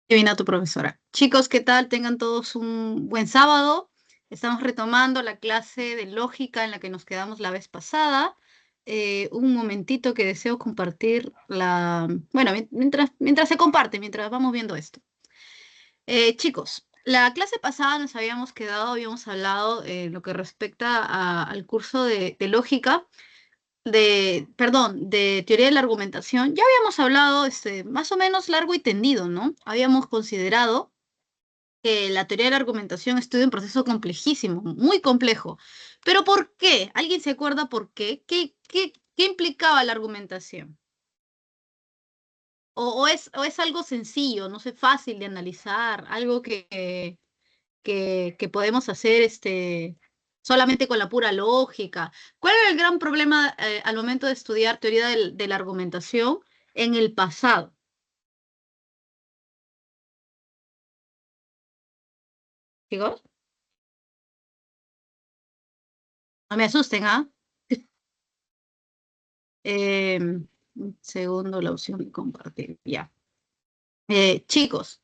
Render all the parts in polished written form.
Divina tu profesora. Chicos, ¿qué tal? Tengan todos un buen sábado. Estamos retomando la clase de lógica en la que nos quedamos la vez pasada. Un momentito que deseo compartir Bueno, mientras se comparte, mientras vamos viendo esto. Chicos, la clase pasada nos habíamos quedado, habíamos hablado lo que respecta al curso de lógica de teoría de la argumentación. Ya habíamos hablado más o menos largo y tendido, ¿no? Habíamos considerado que la teoría de la argumentación estudia un proceso complejísimo, muy complejo. ¿Pero por qué? ¿Alguien se acuerda por qué? ¿Qué implicaba la argumentación? ¿O es algo sencillo, no sé, fácil de analizar, algo que podemos hacer solamente con la pura lógica? ¿Cuál era el gran problema al momento de estudiar teoría de la argumentación en el pasado? Chicos, no me asusten, ¿ah? Un segundo, la opción de compartir. Ya. Chicos,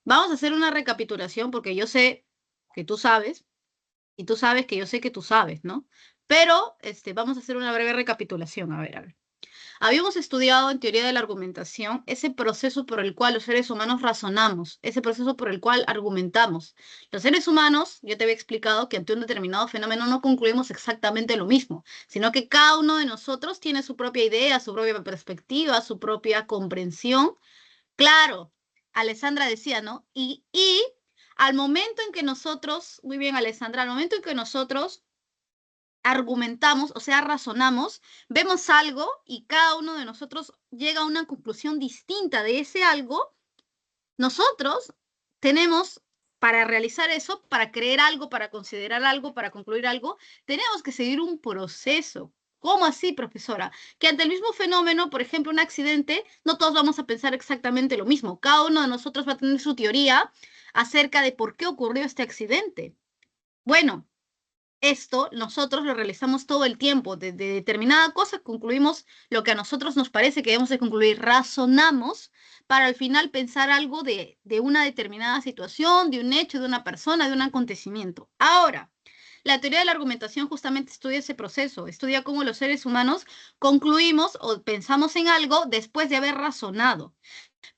vamos a hacer una recapitulación porque yo sé que tú sabes y tú sabes que yo sé que tú sabes, ¿no? Pero vamos a hacer una breve recapitulación. A ver, a ver. Habíamos estudiado en teoría de la argumentación ese proceso por el cual los seres humanos razonamos, ese proceso por el cual argumentamos. Los seres humanos, yo te había explicado que ante un determinado fenómeno no concluimos exactamente lo mismo, sino que cada uno de nosotros tiene su propia idea, su propia perspectiva, su propia comprensión. Claro, Alessandra decía, ¿no? Y al momento en que nosotros, muy bien, Alessandra, al momento en que nosotros argumentamos, o sea, razonamos, vemos algo y cada uno de nosotros llega a una conclusión distinta de ese algo. Nosotros tenemos, para realizar eso, para creer algo, para considerar algo, para concluir algo, tenemos que seguir un proceso. ¿Cómo así, profesora? Que ante el mismo fenómeno, por ejemplo, un accidente, no todos vamos a pensar exactamente lo mismo. Cada uno de nosotros va a tener su teoría acerca de por qué ocurrió este accidente. Bueno, esto nosotros lo realizamos todo el tiempo. De determinada cosa concluimos lo que a nosotros nos parece que debemos de concluir. Razonamos para al final pensar algo de una determinada situación, de un hecho, de una persona, de un acontecimiento. Ahora, la teoría de la argumentación justamente estudia ese proceso, estudia cómo los seres humanos concluimos o pensamos en algo después de haber razonado.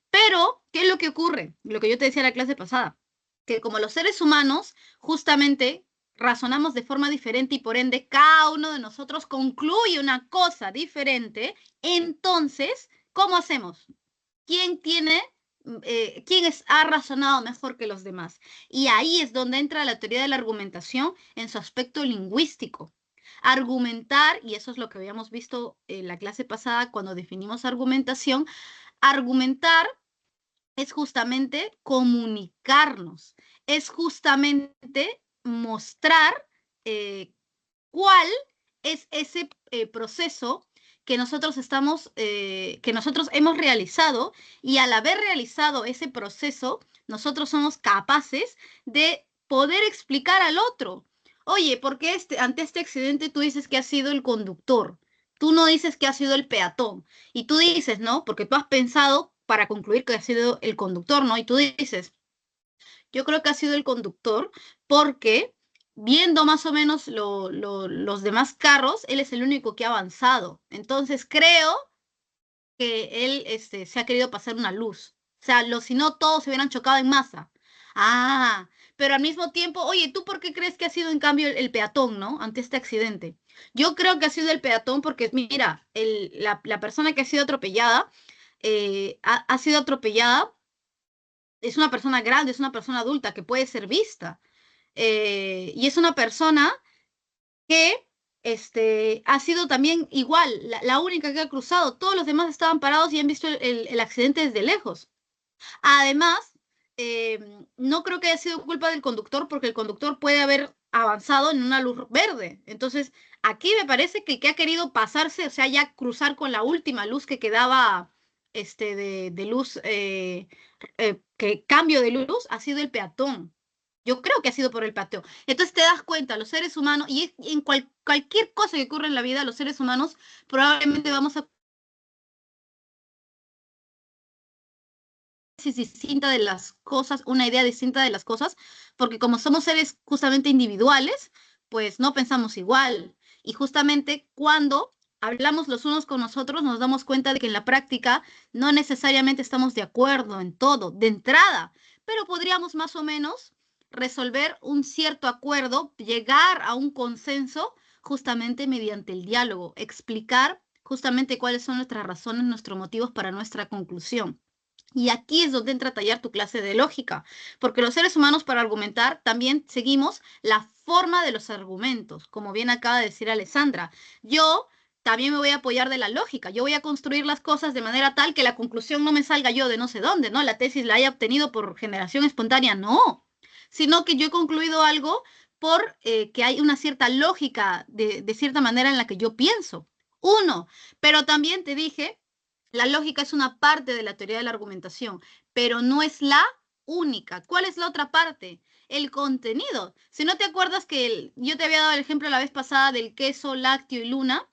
Pero, ¿qué es lo que ocurre? Lo que yo te decía en la clase pasada, que como los seres humanos justamente razonamos de forma diferente y por ende cada uno de nosotros concluye una cosa diferente, entonces, ¿cómo hacemos? ¿Quién tiene, ha razonado mejor que los demás? Y ahí es donde entra la teoría de la argumentación en su aspecto lingüístico. Argumentar, y eso es lo que habíamos visto en la clase pasada cuando definimos argumentación, argumentar es justamente comunicarnos, es justamente mostrar eh, cuál es ese proceso que nosotros hemos realizado, y al haber realizado ese proceso, nosotros somos capaces de poder explicar al otro. Oye, ¿por qué ante este accidente tú dices que ha sido el conductor? Tú no dices que ha sido el peatón. Y tú dices, ¿no? Porque tú has pensado para concluir que ha sido el conductor, ¿no? Y tú dices, yo creo que ha sido el conductor porque viendo más o menos los demás carros, él es el único que ha avanzado. Entonces creo que él se ha querido pasar una luz. O sea, si no, todos se hubieran chocado en masa. Ah, pero al mismo tiempo, oye, ¿tú por qué crees que ha sido en cambio el peatón, ¿no? Ante este accidente. Yo creo que ha sido el peatón porque, mira, la persona que ha sido atropellada, ha sido atropellada, es una persona grande, es una persona adulta que puede ser vista. Y es una persona que ha sido también igual, la única que ha cruzado. Todos los demás estaban parados y han visto el accidente desde lejos. Además, no creo que haya sido culpa del conductor porque el conductor puede haber avanzado en una luz verde. Entonces, aquí me parece que el que ha querido pasarse, o sea, ya cruzar con la última luz que quedaba de luz, que cambio de luz, ha sido el peatón. Yo creo que ha sido por el peatón. Entonces te das cuenta, los seres humanos, y en cualquier cosa que ocurra en la vida, los seres humanos probablemente vamos a distinta de las cosas, una idea distinta de las cosas, porque como somos seres justamente individuales, pues no pensamos igual. Y justamente cuando hablamos los unos con nosotros, nos damos cuenta de que en la práctica no necesariamente estamos de acuerdo en todo, de entrada, pero podríamos más o menos resolver un cierto acuerdo, llegar a un consenso justamente mediante el diálogo, explicar justamente cuáles son nuestras razones, nuestros motivos para nuestra conclusión. Y aquí es donde entra a tallar tu clase de lógica, porque los seres humanos para argumentar también seguimos la forma de los argumentos, como bien acaba de decir Alessandra. Yo también me voy a apoyar de la lógica, yo voy a construir las cosas de manera tal que la conclusión no me salga yo de no sé dónde, ¿no? La tesis la haya obtenido por generación espontánea, no, sino que yo he concluido algo por que hay una cierta lógica de cierta manera en la que yo pienso. Uno, pero también te dije la lógica es una parte de la teoría de la argumentación, pero no es la única. ¿Cuál es la otra parte? El contenido. Si no te acuerdas que yo te había dado el ejemplo la vez pasada del queso, lácteo y luna,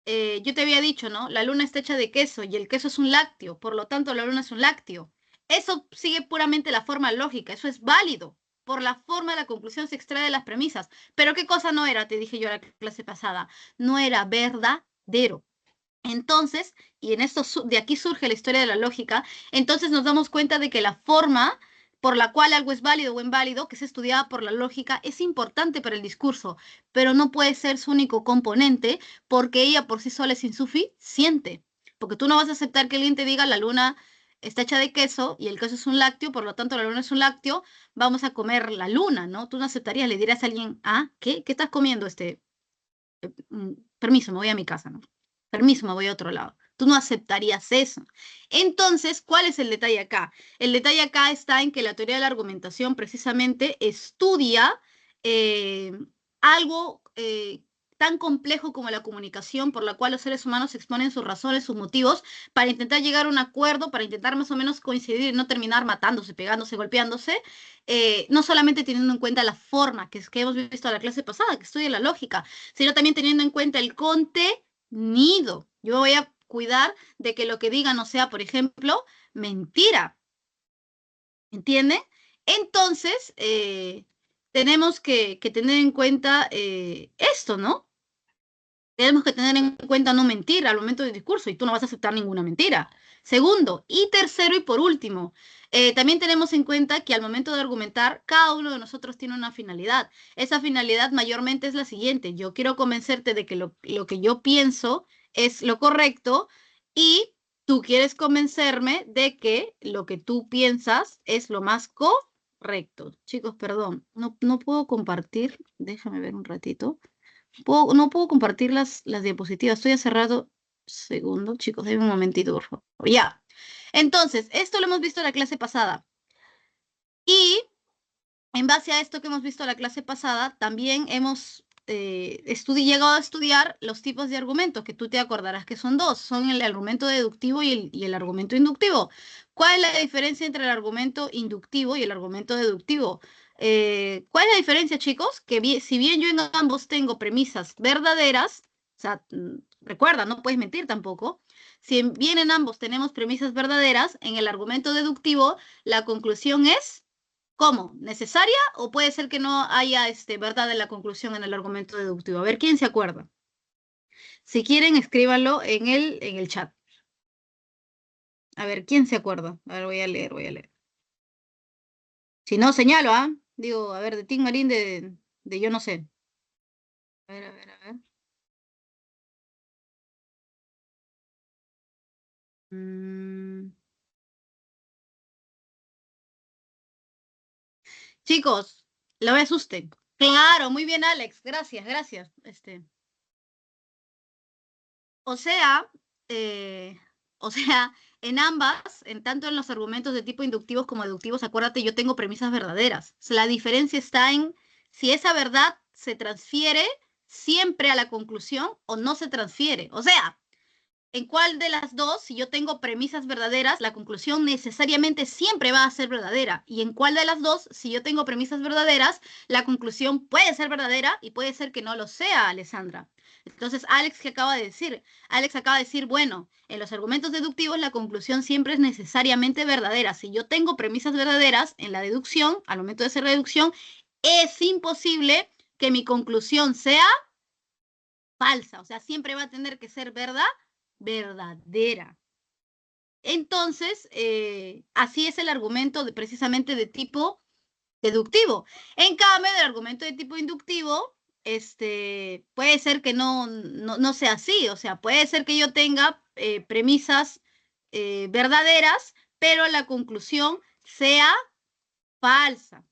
yo te había dicho, ¿no? La luna está hecha de queso y el queso es un lácteo, por lo tanto la luna es un lácteo. Eso sigue puramente la forma lógica, eso es válido. Por la forma la conclusión se extrae de las premisas. Pero ¿qué cosa no era? Te dije yo en la clase pasada. No era verdadero. Entonces, y en esto de aquí surge la historia de la lógica, entonces nos damos cuenta de que la forma por la cual algo es válido o inválido, que es estudiada por la lógica, es importante para el discurso, pero no puede ser su único componente porque ella por sí sola es insuficiente. Porque tú no vas a aceptar que alguien te diga la luna está hecha de queso y el queso es un lácteo, por lo tanto la luna es un lácteo, vamos a comer la luna, ¿no? Tú no aceptarías, le dirías a alguien, ah, ¿qué? ¿Qué estás comiendo permiso, me voy a mi casa, ¿no? Permiso, me voy a otro lado. Tú no aceptarías eso. Entonces, ¿cuál es el detalle acá? El detalle acá está en que la teoría de la argumentación precisamente estudia eh, algo tan complejo como la comunicación, por la cual los seres humanos exponen sus razones, sus motivos, para intentar llegar a un acuerdo, para intentar más o menos coincidir y no terminar matándose, pegándose, golpeándose, no solamente teniendo en cuenta la forma que hemos visto en la clase pasada, que estudia la lógica, sino también teniendo en cuenta el contenido. Yo voy a cuidar de que lo que diga no sea, por ejemplo, mentira. ¿Entiende? Entonces, tenemos que tener en cuenta esto, ¿no? Tenemos que tener en cuenta no mentir al momento del discurso y tú no vas a aceptar ninguna mentira. Segundo, y tercero y por último, también tenemos en cuenta que al momento de argumentar, cada uno de nosotros tiene una finalidad. Esa finalidad mayormente es la siguiente. Yo quiero convencerte de que lo que yo pienso es lo correcto y tú quieres convencerme de que lo que tú piensas es lo más correcto. Chicos, perdón, no puedo compartir. Déjame ver un ratito. No puedo compartir las diapositivas. Estoy hace rato. Segundo, chicos, denme un momentito, por favor. Ya. Entonces, esto lo hemos visto en la clase pasada. Y en base a esto que hemos visto en la clase pasada, también hemos llegado a estudiar los tipos de argumentos, que tú te acordarás que son dos. Son el argumento deductivo y el argumento inductivo. ¿Cuál es la diferencia entre el argumento inductivo y el argumento deductivo? ¿Cuál es la diferencia, chicos? Que si bien yo en ambos tengo premisas verdaderas, o sea, recuerda, no puedes mentir tampoco. Si bien en ambos tenemos premisas verdaderas, en el argumento deductivo la conclusión es ¿cómo? ¿Necesaria o puede ser que no haya verdad en la conclusión en el argumento deductivo? A ver, ¿quién se acuerda? Si quieren, escríbanlo en el chat. A ver, ¿quién se acuerda? A ver, voy a leer, voy a leer. Si no, señalo, ¿ah? Digo, a ver, de Tim Marín, de yo no sé. A ver, a ver, a ver. Chicos, lo me asusten. Claro, muy bien, Alex. Gracias, gracias. O sea, eh, o sea, en ambas, en tanto en los argumentos de tipo inductivos como deductivos, acuérdate, yo tengo premisas verdaderas. La diferencia está en si esa verdad se transfiere siempre a la conclusión o no se transfiere. O sea, en cuál de las dos, si yo tengo premisas verdaderas, la conclusión necesariamente siempre va a ser verdadera. Y en cuál de las dos, si yo tengo premisas verdaderas, la conclusión puede ser verdadera y puede ser que no lo sea, Alessandra. Entonces, Alex, ¿qué acaba de decir? Alex acaba de decir, bueno, en los argumentos deductivos la conclusión siempre es necesariamente verdadera. Si yo tengo premisas verdaderas en la deducción, al momento de hacer reducción, es imposible que mi conclusión sea falsa. O sea, siempre va a tener que ser verdadera. Entonces, así es el argumento precisamente de tipo deductivo. En cambio, el argumento de tipo inductivo, puede ser que no sea así. O sea, puede ser que yo tenga premisas verdaderas, pero la conclusión sea falsa.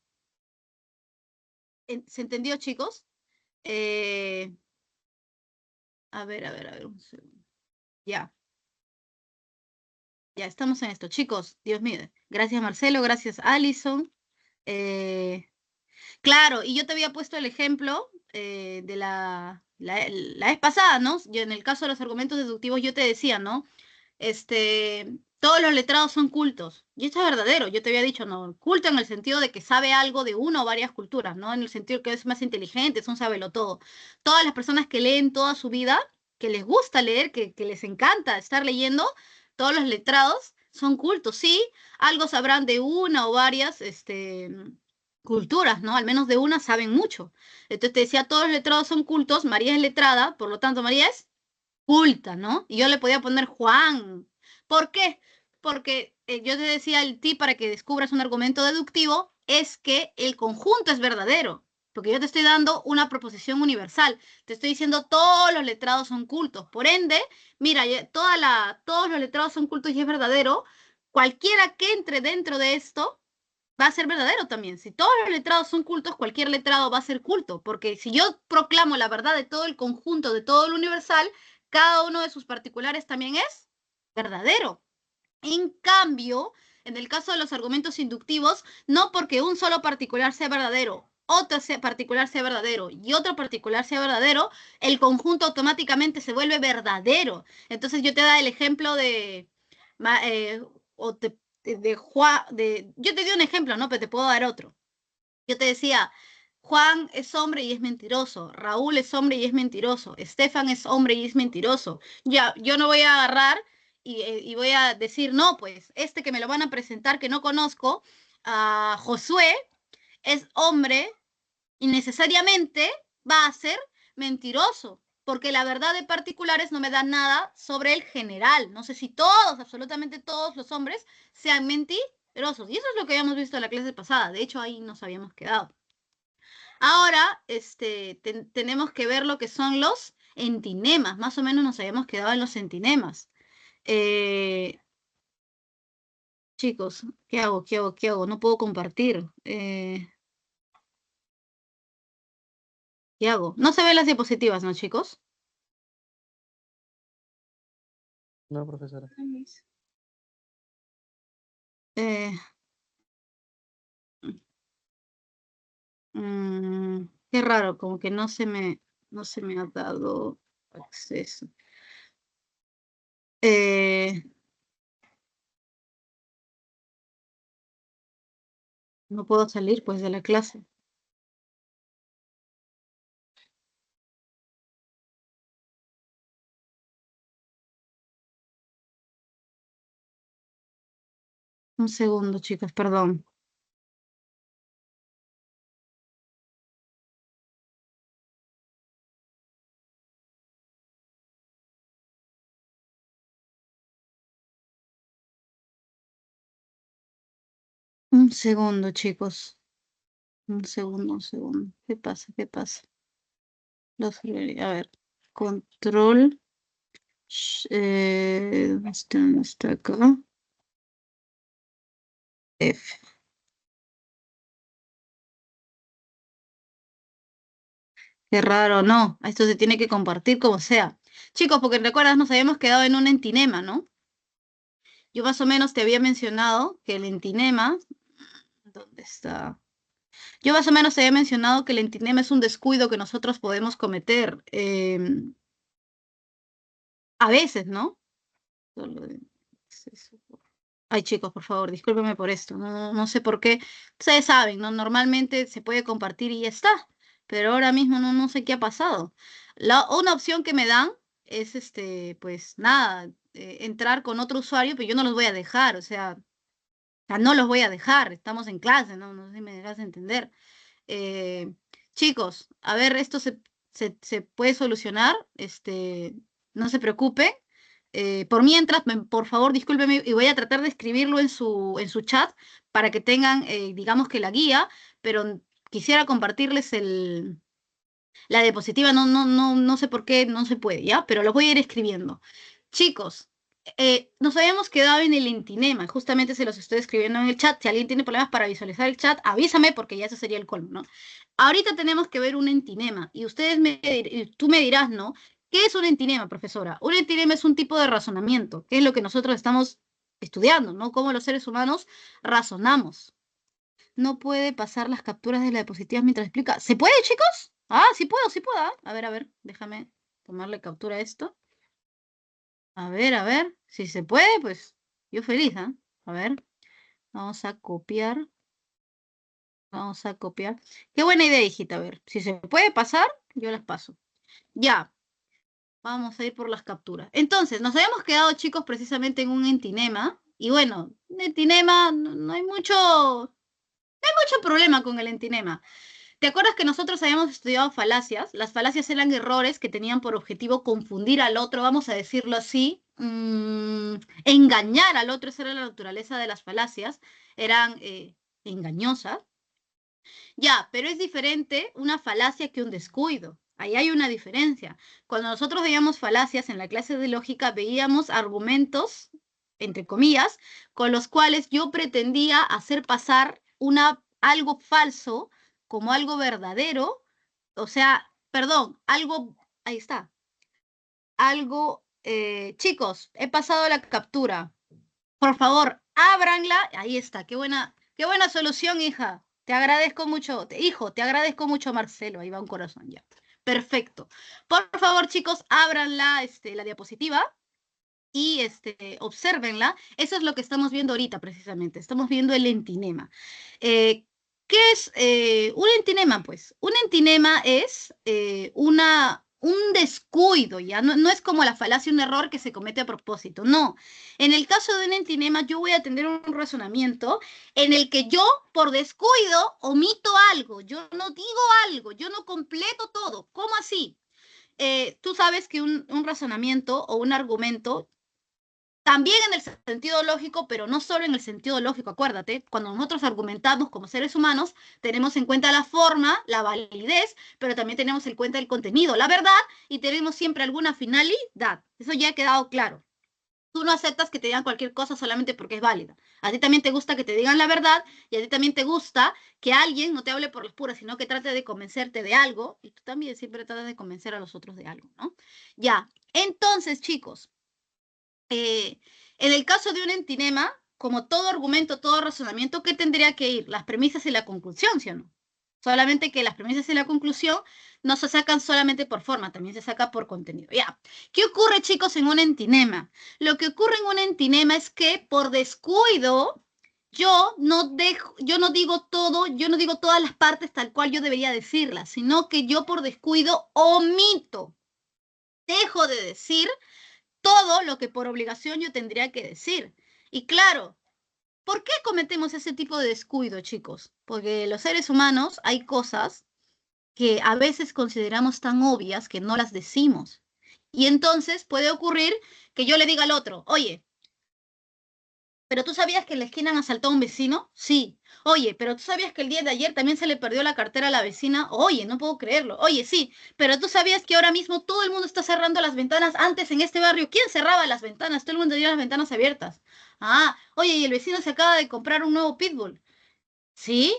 ¿Se entendió, chicos? Eh, a ver, un segundo. Ya. Ya estamos en esto, chicos. Dios mío. Gracias, Marcelo. Gracias, Alison. Eh, claro, y yo te había puesto el ejemplo de la vez pasada, ¿no? Yo en el caso de los argumentos deductivos yo te decía, ¿no? Todos los letrados son cultos. Y esto es verdadero. Yo te había dicho, ¿no? Culto en el sentido de que sabe algo de una o varias culturas, ¿no? En el sentido que es más inteligente, es un sabelotodo. Todas las personas que leen toda su vida, que les gusta leer, que les encanta estar leyendo, todos los letrados son cultos, sí. Algo sabrán de una o varias, culturas, ¿no? Al menos de una saben mucho. Entonces te decía, todos los letrados son cultos, María es letrada, por lo tanto María es culta, ¿no? Y yo le podía poner Juan. ¿Por qué? Porque yo te decía, el tip para que descubras un argumento deductivo es que el conjunto es verdadero. Porque yo te estoy dando una proposición universal. Te estoy diciendo todos los letrados son cultos. Por ende, mira, todos los letrados son cultos y es verdadero. Cualquiera que entre dentro de esto va a ser verdadero también. Si todos los letrados son cultos, cualquier letrado va a ser culto, porque si yo proclamo la verdad de todo el conjunto, de todo el universal, cada uno de sus particulares también es verdadero. En cambio, en el caso de los argumentos inductivos, no porque un solo particular sea verdadero, otro particular sea verdadero y otro particular sea verdadero, el conjunto automáticamente se vuelve verdadero. Entonces yo te da el ejemplo o de Juan, yo te di un ejemplo, ¿no? Pero te puedo dar otro. Yo te decía, Juan es hombre y es mentiroso, Raúl es hombre y es mentiroso, Estefan es hombre y es mentiroso. Ya, yo no voy a agarrar y voy a decir, no, pues este que me lo van a presentar que no conozco, a Josué, es hombre y necesariamente va a ser mentiroso, porque la verdad de particulares no me da nada sobre el general. No sé si todos, absolutamente todos los hombres sean mentirosos. Y eso es lo que habíamos visto en la clase pasada. De hecho, ahí nos habíamos quedado. Ahora, tenemos que ver lo que son los entinemas. Más o menos nos habíamos quedado en los entinemas. Eh, chicos, ¿qué hago? ¿Qué hago? ¿Qué hago? No puedo compartir. ¿Qué hago? No se ven las diapositivas, ¿no, chicos? No, profesora. Eh, qué raro, como que no se me ha dado acceso. No puedo salir pues de la clase. Un segundo, chicas, perdón. Un segundo, chicos. Un segundo, un segundo. ¿Qué pasa? ¿Qué pasa? A ver, control. ¿Dónde está acá? F. Qué raro, no. Esto se tiene que compartir como sea. Chicos, porque recuerdas, nos habíamos quedado en un entinema, ¿no? Yo más o menos te había mencionado que el entinema. ¿Dónde está? Yo más o menos te había mencionado que el entinema es un descuido que nosotros podemos cometer a veces, ¿no? Solo de acceso. Ay, chicos, por favor, discúlpenme por esto. No sé por qué. Ustedes saben, ¿no? Normalmente se puede compartir y ya está. pero ahora mismo no sé qué ha pasado. Una opción que me dan es, pues nada, entrar con otro usuario, pero yo no los voy a dejar, o sea, no los voy a dejar, estamos en clase, no sé si me dejas entender. Eh, Chicos, a ver, esto se puede solucionar, no se preocupe. Por mientras, por favor, discúlpeme y voy a tratar de escribirlo en su chat para que tengan, digamos que la guía, pero quisiera compartirles la diapositiva, no sé por qué no se puede, ¿ya? Pero lo voy a ir escribiendo. Chicos, nos habíamos quedado en el entinema, justamente se los estoy escribiendo en el chat. Si alguien tiene problemas para visualizar el chat, avísame porque ya eso sería el colmo, ¿no? Ahorita tenemos que ver un entinema y tú me dirás, ¿no? ¿Qué es un entinema, profesora? Un entinema es un tipo de razonamiento, que es lo que nosotros estamos estudiando, ¿no? Cómo los seres humanos razonamos. No puede pasar las capturas de las diapositivas mientras explica. ¿Se puede, chicos? Ah, sí puedo. ¿Ah? A ver, déjame tomarle captura a esto. A ver, si se puede, pues yo feliz, ¿ah? A ver, vamos a copiar, vamos a copiar. Qué buena idea, hijita, a ver, si se puede pasar, yo las paso. Ya, vamos a ir por las capturas. Entonces, nos habíamos quedado, chicos, precisamente en un entinema, y bueno, un entinema, no hay mucho problema con el entinema. ¿Te acuerdas que nosotros habíamos estudiado falacias? Las falacias eran errores que tenían por objetivo confundir al otro, vamos a decirlo así, engañar al otro. Esa era la naturaleza de las falacias, eran engañosas. Ya, pero es diferente una falacia que un descuido. Ahí hay una diferencia. Cuando nosotros veíamos falacias en la clase de lógica, veíamos argumentos, entre comillas, con los cuales yo pretendía hacer pasar algo falso como algo verdadero, o sea, perdón, ahí está, chicos, he pasado la captura. Por favor, ábranla. Ahí está, qué buena solución, hija. Te agradezco mucho, hijo, te agradezco mucho, Marcelo. Ahí va un corazón ya. Perfecto. Por favor, chicos, ábranla, la diapositiva y obsérvenla. Eso es lo que estamos viendo ahorita, precisamente. Estamos viendo el entinema. Eh, ¿Qué es un entinema? Pues un entinema es un descuido, ¿ya? No es como la falacia, un error que se comete a propósito, no. En el caso de un entinema, yo voy a tener un razonamiento en el que yo, por descuido, omito algo, yo no digo algo, yo no completo todo. ¿Cómo así? Tú sabes que un razonamiento o un argumento también en el sentido lógico, pero no solo en el sentido lógico, acuérdate, cuando nosotros argumentamos como seres humanos, tenemos en cuenta la forma, la validez, pero también tenemos en cuenta el contenido, la verdad, y tenemos siempre alguna finalidad. Eso ya ha quedado claro. Tú no aceptas que te digan cualquier cosa solamente porque es válida. A ti también te gusta que te digan la verdad y a ti también te gusta que alguien no te hable por las puras, sino que trate de convencerte de algo y tú también siempre tratas de convencer a los otros de algo, ¿no? Ya, entonces, chicos, en el caso de un entinema, como todo argumento, todo razonamiento, ¿qué tendría que ir? Las premisas y la conclusión, ¿sí o no? Solamente que las premisas y la conclusión no se sacan solamente por forma, también se saca por contenido. Ya. ¿Qué ocurre, chicos, en un entinema? Lo que ocurre en un entinema es que por descuido yo no digo todo, yo no digo todas las partes tal cual yo debería decirlas, sino que yo por descuido omito, dejo de decir todo lo que por obligación yo tendría que decir. Y claro, ¿por qué cometemos ese tipo de descuido, chicos? Porque los seres humanos hay cosas que a veces consideramos tan obvias que no las decimos. Y entonces puede ocurrir que yo le diga al otro, oye, ¿pero tú sabías que en la esquina han asaltado a un vecino? Sí. Oye, ¿pero tú sabías que el día de ayer también se le perdió la cartera a la vecina? Oye, no puedo creerlo. Oye, sí. ¿Pero tú sabías que ahora mismo todo el mundo está cerrando las ventanas? Antes en este barrio, ¿quién cerraba las ventanas? Todo el mundo tenía las ventanas abiertas. Ah, oye, y el vecino se acaba de comprar un nuevo pitbull. ¿Sí?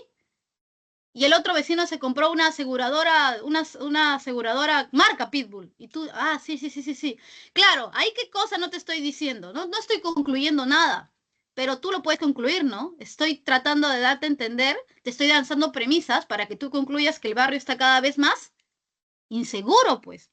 Y el otro vecino se compró una aseguradora marca Pitbull. Y tú, sí. Claro, ahí qué cosa no te estoy diciendo. No estoy concluyendo nada. Pero tú lo puedes concluir, ¿no? Estoy tratando de darte a entender, te estoy lanzando premisas para que tú concluyas que el barrio está cada vez más inseguro, pues.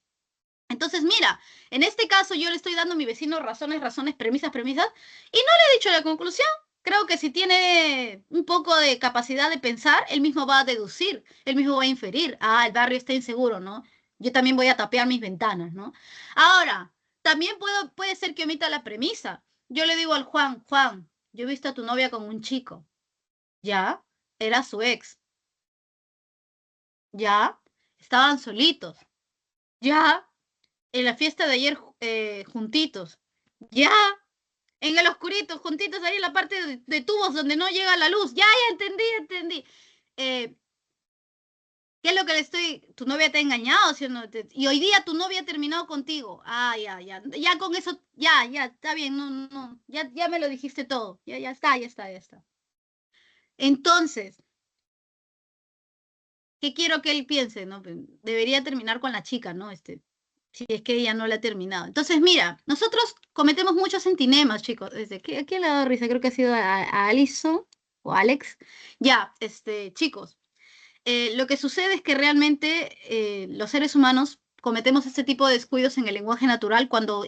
Entonces, mira, en este caso yo le estoy dando a mi vecino razones, premisas, y no le he dicho la conclusión. Creo que si tiene un poco de capacidad de pensar, él mismo va a deducir, él mismo va a inferir, el barrio está inseguro, ¿no? Yo también voy a tapear mis ventanas, ¿no? Ahora, también puede ser que omita la premisa. Yo le digo al Juan, Juan, yo he visto a tu novia con un chico, ¿ya? Era su ex, ¿ya? Estaban solitos, ¿ya? En la fiesta de ayer juntitos, ¿ya? En el oscurito, juntitos ahí en la parte de tubos donde no llega la luz. Ya, ya entendí. Eh, ¿Qué es lo que le estoy? Tu novia te ha engañado, ¿sí o no? Y hoy día tu novia ha terminado contigo. Ya con eso, ya, está bien, no, ya me lo dijiste todo. Ya está. Entonces, ¿qué quiero que él piense? ¿No? Debería terminar con la chica, ¿no? Si es que ella no la ha terminado. Entonces, mira, nosotros cometemos muchos centinemas, chicos. ¿A quién le ha dado risa? Creo que ha sido a Alison o Alex. Ya, chicos, lo que sucede es que realmente los seres humanos cometemos este tipo de descuidos en el lenguaje natural cuando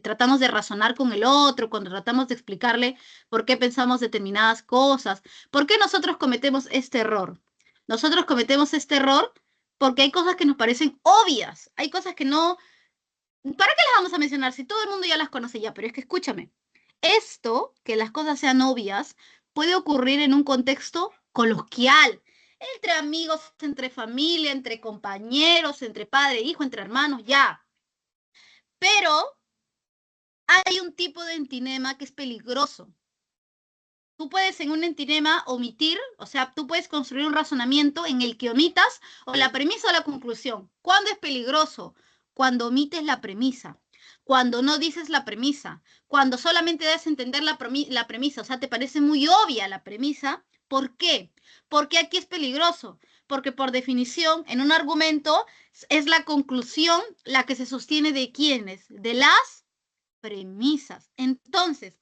tratamos de razonar con el otro, cuando tratamos de explicarle por qué pensamos determinadas cosas. ¿Por qué nosotros cometemos este error? Nosotros cometemos este error porque hay cosas que nos parecen obvias, hay cosas que no. ¿Para qué las vamos a mencionar si todo el mundo ya las conoce ya? Pero es que escúchame, esto, que las cosas sean obvias, puede ocurrir en un contexto coloquial, entre amigos, entre familia, entre compañeros, entre padre e hijo, entre hermanos, ya. Pero hay un tipo de entinema que es peligroso. Tú puedes en un entinema omitir, o sea, tú puedes construir un razonamiento en el que omitas o la premisa o la conclusión. ¿Cuándo es peligroso? Cuando omites la premisa, cuando no dices la premisa, cuando solamente das a entender la premisa, o sea, te parece muy obvia la premisa. ¿Por qué? Porque aquí es peligroso, porque por definición, en un argumento es la conclusión la que se sostiene de quiénes, de las premisas. Entonces,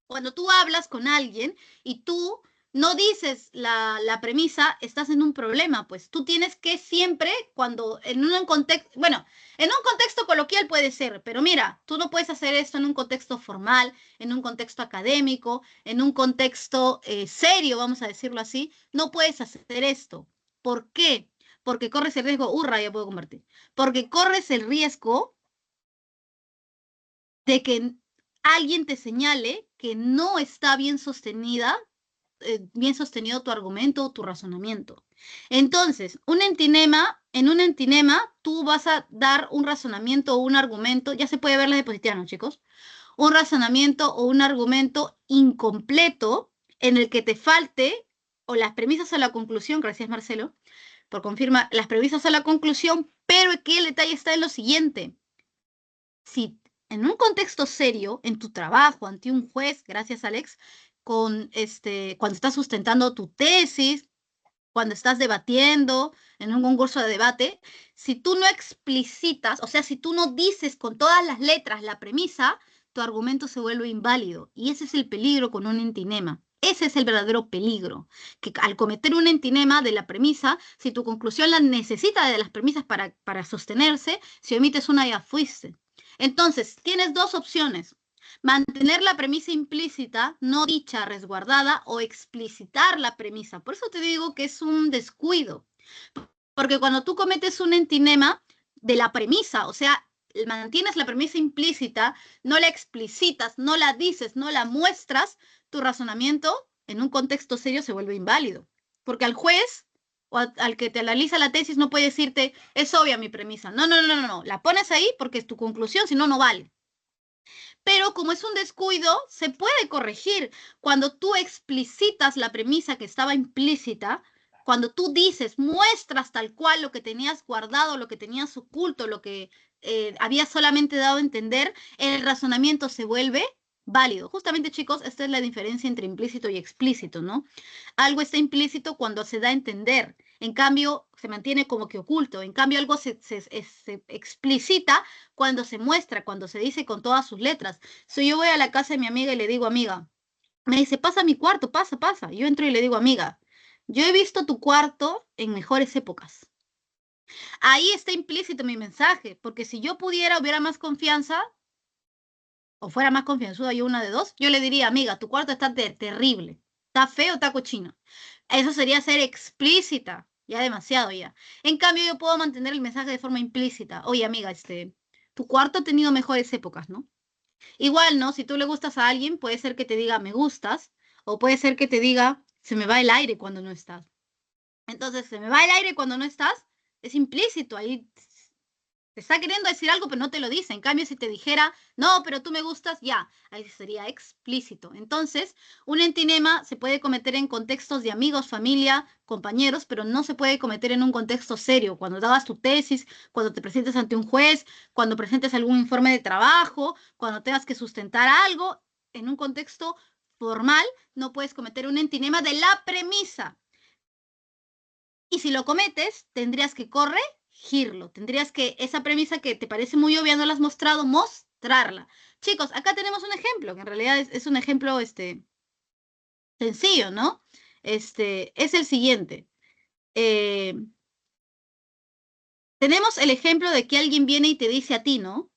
cuando tú hablas con alguien y tú no dices la premisa, estás en un problema, pues tú tienes que siempre, cuando en un contexto, bueno, en un contexto coloquial puede ser, pero mira, tú no puedes hacer esto en un contexto formal, en un contexto académico, en un contexto serio, vamos a decirlo así, no puedes hacer esto. ¿Por qué? Porque corres el riesgo, ya puedo convertir, porque corres el riesgo de que alguien te señale que no está bien sostenido tu argumento o tu razonamiento. Entonces, en un entinema, tú vas a dar un razonamiento o un argumento, ya se puede ver la diapositiva, chicos, un razonamiento o un argumento incompleto en el que te falte o las premisas a la conclusión, gracias Marcelo, por confirmar las premisas a la conclusión, pero aquí el detalle está en lo siguiente. Si en un contexto serio, en tu trabajo, ante un juez, gracias Alex, cuando estás sustentando tu tesis, cuando estás debatiendo en un concurso de debate, si tú no explicitas, o sea, si tú no dices con todas las letras la premisa, tu argumento se vuelve inválido. Y ese es el peligro con un entinema. Ese es el verdadero peligro, que al cometer un entinema de la premisa, si tu conclusión la necesita de las premisas para sostenerse, si omites una ya fuiste. Entonces, tienes dos opciones. Mantener la premisa implícita, no dicha, resguardada, o explicitar la premisa. Por eso te digo que es un descuido. Porque cuando tú cometes un entinema de la premisa, o sea, mantienes la premisa implícita, no la explicitas, no la dices, no la muestras, tu razonamiento en un contexto serio se vuelve inválido. Porque al juez o al que te analiza la tesis no puede decirte, es obvia mi premisa. No. La pones ahí porque es tu conclusión, si no, no vale. Pero como es un descuido, se puede corregir. Cuando tú explicitas la premisa que estaba implícita, cuando tú dices, muestras tal cual lo que tenías guardado, lo que tenías oculto, lo que habías solamente dado a entender, el razonamiento se vuelve válido. Justamente, chicos, esta es la diferencia entre implícito y explícito, ¿no? Algo está implícito cuando se da a entender. En cambio, se mantiene como que oculto. En cambio, algo se explicita cuando se muestra, cuando se dice con todas sus letras. Si yo voy a la casa de mi amiga y le digo, amiga, me dice, pasa a mi cuarto, pasa. Yo entro y le digo, amiga, yo he visto tu cuarto en mejores épocas. Ahí está implícito mi mensaje, porque si yo pudiera, hubiera más confianza, o fuera más confianzuda yo una de dos, yo le diría, amiga, tu cuarto está terrible, está feo, está cochino. Eso sería ser explícita, ya demasiado ya. En cambio, yo puedo mantener el mensaje de forma implícita. Oye, amiga, tu cuarto ha tenido mejores épocas, ¿no? Igual, ¿no? Si tú le gustas a alguien, puede ser que te diga me gustas, o puede ser que te diga se me va el aire cuando no estás. Entonces, se me va el aire cuando no estás, es implícito, ahí te está queriendo decir algo, pero no te lo dice. En cambio, si te dijera, no, pero tú me gustas, ya, ahí sería explícito. Entonces, un entinema se puede cometer en contextos de amigos, familia, compañeros, pero no se puede cometer en un contexto serio. Cuando dabas tu tesis, cuando te presentes ante un juez, cuando presentes algún informe de trabajo, cuando tengas que sustentar algo, en un contexto formal, no puedes cometer un entinema de la premisa. Y si lo cometes, tendrías que corregirlo. Tendrías que, esa premisa que te parece muy obvia, no la has mostrado, mostrarla. Chicos, acá tenemos un ejemplo, que en realidad es un ejemplo sencillo, ¿no? Es el siguiente. Tenemos el ejemplo de que alguien viene y te dice a ti, ¿no?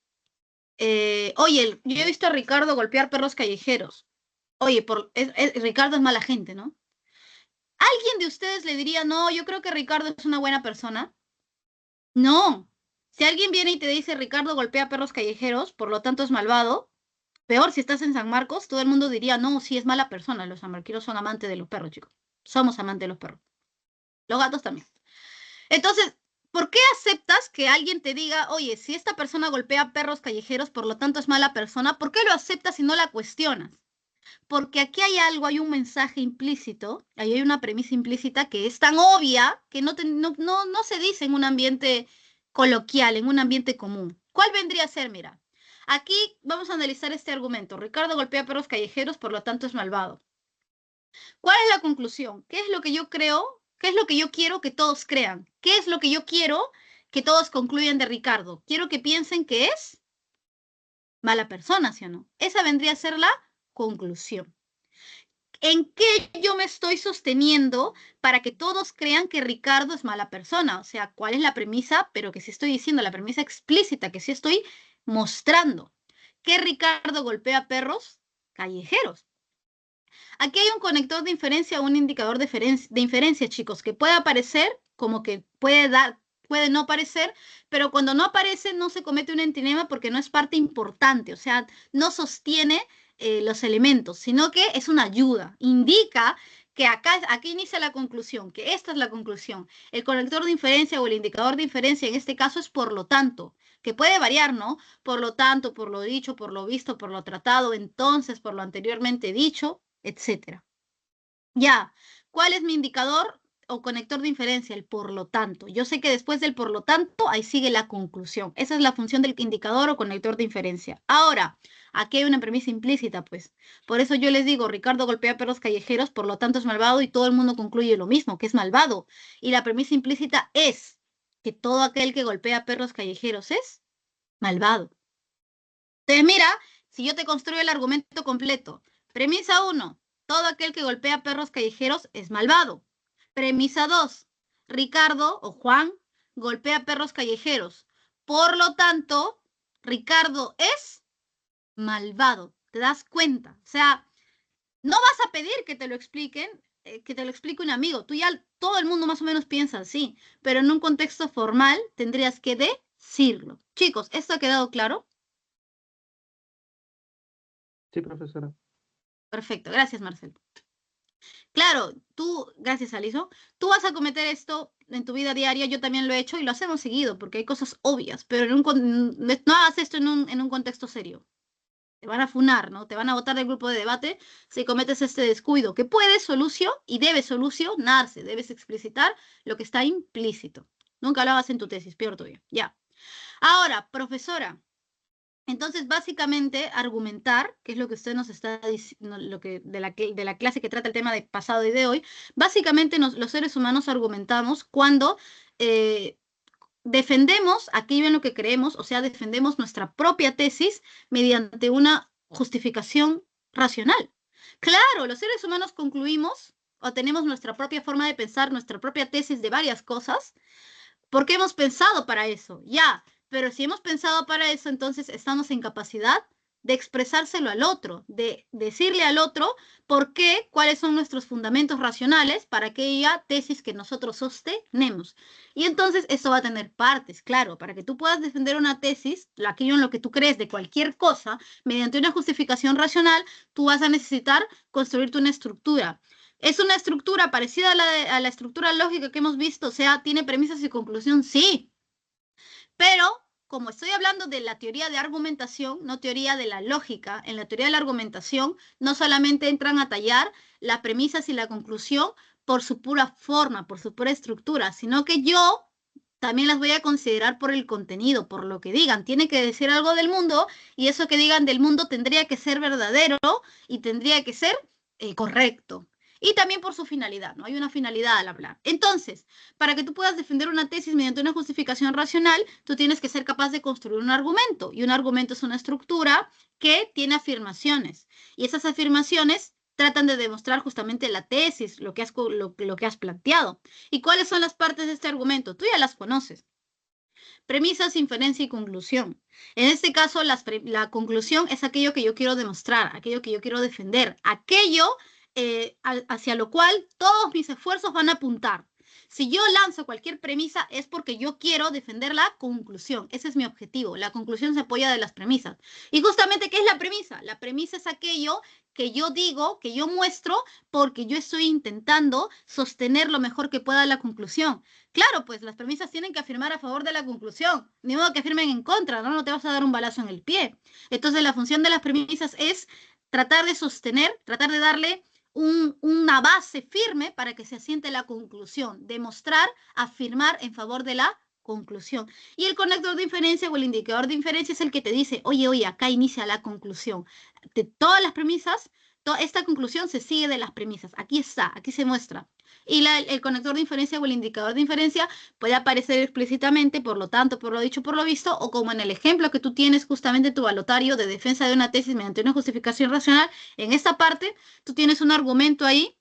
Oye, yo he visto a Ricardo golpear perros callejeros. Oye, Ricardo es mala gente, ¿no? ¿Alguien de ustedes le diría, no, yo creo que Ricardo es una buena persona? No. Si alguien viene y te dice Ricardo golpea perros callejeros, por lo tanto es malvado, peor si estás en San Marcos, todo el mundo diría, no, sí es mala persona. Los sanmarquinos son amantes de los perros, chicos. Somos amantes de los perros. Los gatos también. Entonces, ¿por qué aceptas que alguien te diga, oye, si esta persona golpea perros callejeros, por lo tanto es mala persona? ¿Por qué lo aceptas y no la cuestionas? Porque aquí hay algo, hay un mensaje implícito, ahí hay una premisa implícita que es tan obvia que no se dice en un ambiente coloquial, en un ambiente común. ¿Cuál vendría a ser? Mira, aquí vamos a analizar este argumento. Ricardo golpea perros callejeros, por lo tanto es malvado. ¿Cuál es la conclusión? ¿Qué es lo que yo creo? ¿Qué es lo que yo quiero que todos crean? ¿Qué es lo que yo quiero que todos concluyan de Ricardo? Quiero que piensen que es mala persona, ¿sí o no? Esa vendría a ser la conclusión. ¿En qué yo me estoy sosteniendo para que todos crean que Ricardo es mala persona? O sea, ¿cuál es la premisa? Pero que sí estoy diciendo, la premisa explícita, que sí estoy mostrando. Que Ricardo golpea perros callejeros. Aquí hay un conector de inferencia o un indicador de inferencia, chicos, que puede aparecer como que puede no aparecer, pero cuando no aparece no se comete un entinema porque no es parte importante, o sea, no sostiene los elementos, sino que es una ayuda, indica que aquí inicia la conclusión, que esta es la conclusión. El conector de inferencia o el indicador de inferencia en este caso es por lo tanto, que puede variar, ¿no? Por lo tanto, por lo dicho, por lo visto, por lo tratado, entonces, por lo anteriormente dicho, etcétera. Ya, ¿cuál es mi indicador o conector de inferencia? El por lo tanto. Yo sé que después del por lo tanto, ahí sigue la conclusión. Esa es la función del indicador o conector de inferencia. Ahora, aquí hay una premisa implícita, pues. Por eso yo les digo, Ricardo golpea perros callejeros, por lo tanto es malvado y todo el mundo concluye lo mismo, que es malvado. Y la premisa implícita es que todo aquel que golpea perros callejeros es malvado. Entonces, mira, si yo te construyo el argumento completo. Premisa 1, todo aquel que golpea perros callejeros es malvado. Premisa 2, Ricardo o Juan golpea perros callejeros. Por lo tanto, Ricardo es malvado. ¿Te das cuenta? O sea, no vas a pedir que te lo expliquen, que te lo explique un amigo. Tú ya, todo el mundo más o menos piensa así, pero en un contexto formal tendrías que decirlo. Chicos, ¿esto ha quedado claro? Sí, profesora. Perfecto, gracias, Marcelo. Claro, gracias, Aliso, tú vas a cometer esto en tu vida diaria, yo también lo he hecho y lo hacemos seguido porque hay cosas obvias, pero no hagas esto en un contexto serio. Te van a funar, ¿no? Te van a botar del grupo de debate si cometes este descuido, que puede y debe solucionarse, debes explicitar lo que está implícito. Nunca lo hagas en tu tesis, peor todavía. Ya. Ahora, profesora, entonces, básicamente, argumentar, que es lo que usted nos está diciendo, de la clase que trata el tema de pasado y de hoy, básicamente los seres humanos argumentamos cuando defendemos aquello en lo que creemos, o sea, defendemos nuestra propia tesis mediante una justificación racional. Claro, los seres humanos concluimos o tenemos nuestra propia forma de pensar, nuestra propia tesis de varias cosas, porque hemos pensado para eso, ya. Pero si hemos pensado para eso, entonces estamos en capacidad de expresárselo al otro, de decirle al otro por qué, cuáles son nuestros fundamentos racionales para aquella tesis que nosotros sostenemos. Y entonces eso va a tener partes, claro, para que tú puedas defender una tesis, aquello en lo que tú crees de cualquier cosa, mediante una justificación racional, tú vas a necesitar construirte una estructura. ¿Es una estructura parecida a la estructura lógica que hemos visto? O sea, ¿tiene premisas y conclusión? Sí, pero como estoy hablando de la teoría de argumentación, no teoría de la lógica, en la teoría de la argumentación no solamente entran a tallar las premisas y la conclusión por su pura forma, por su pura estructura, sino que yo también las voy a considerar por el contenido, por lo que digan. Tiene que decir algo del mundo y eso que digan del mundo tendría que ser verdadero y tendría que ser correcto. Y también por su finalidad, ¿no? Hay una finalidad al hablar. Entonces, para que tú puedas defender una tesis mediante una justificación racional, tú tienes que ser capaz de construir un argumento. Y un argumento es una estructura que tiene afirmaciones. Y esas afirmaciones tratan de demostrar justamente la tesis, lo que has planteado. ¿Y cuáles son las partes de este argumento? Tú ya las conoces. Premisas, inferencia y conclusión. En este caso, la conclusión es aquello que yo quiero demostrar, aquello que yo quiero defender, aquello hacia lo cual todos mis esfuerzos van a apuntar. Si yo lanzo cualquier premisa es porque yo quiero defender la conclusión. Ese es mi objetivo. La conclusión se apoya de las premisas. Y justamente, ¿qué es la premisa? La premisa es aquello que yo digo, que yo muestro, porque yo estoy intentando sostener lo mejor que pueda la conclusión. Claro, pues las premisas tienen que afirmar a favor de la conclusión, ni modo que afirmen en contra, ¿no? No te vas a dar un balazo en el pie. Entonces, la función de las premisas es tratar de sostener, tratar de darle una base firme para que se asiente la conclusión, demostrar, afirmar en favor de la conclusión. Y el conector de inferencia o el indicador de inferencia es el que te dice, oye, acá inicia la conclusión. De todas las premisas, esta conclusión se sigue de las premisas. Aquí está, aquí se muestra. Y el conector de inferencia o el indicador de inferencia puede aparecer explícitamente, por lo tanto, por lo dicho, por lo visto, o como en el ejemplo que tú tienes justamente tu balotario de defensa de una tesis mediante una justificación racional, en esta parte tú tienes un argumento ahí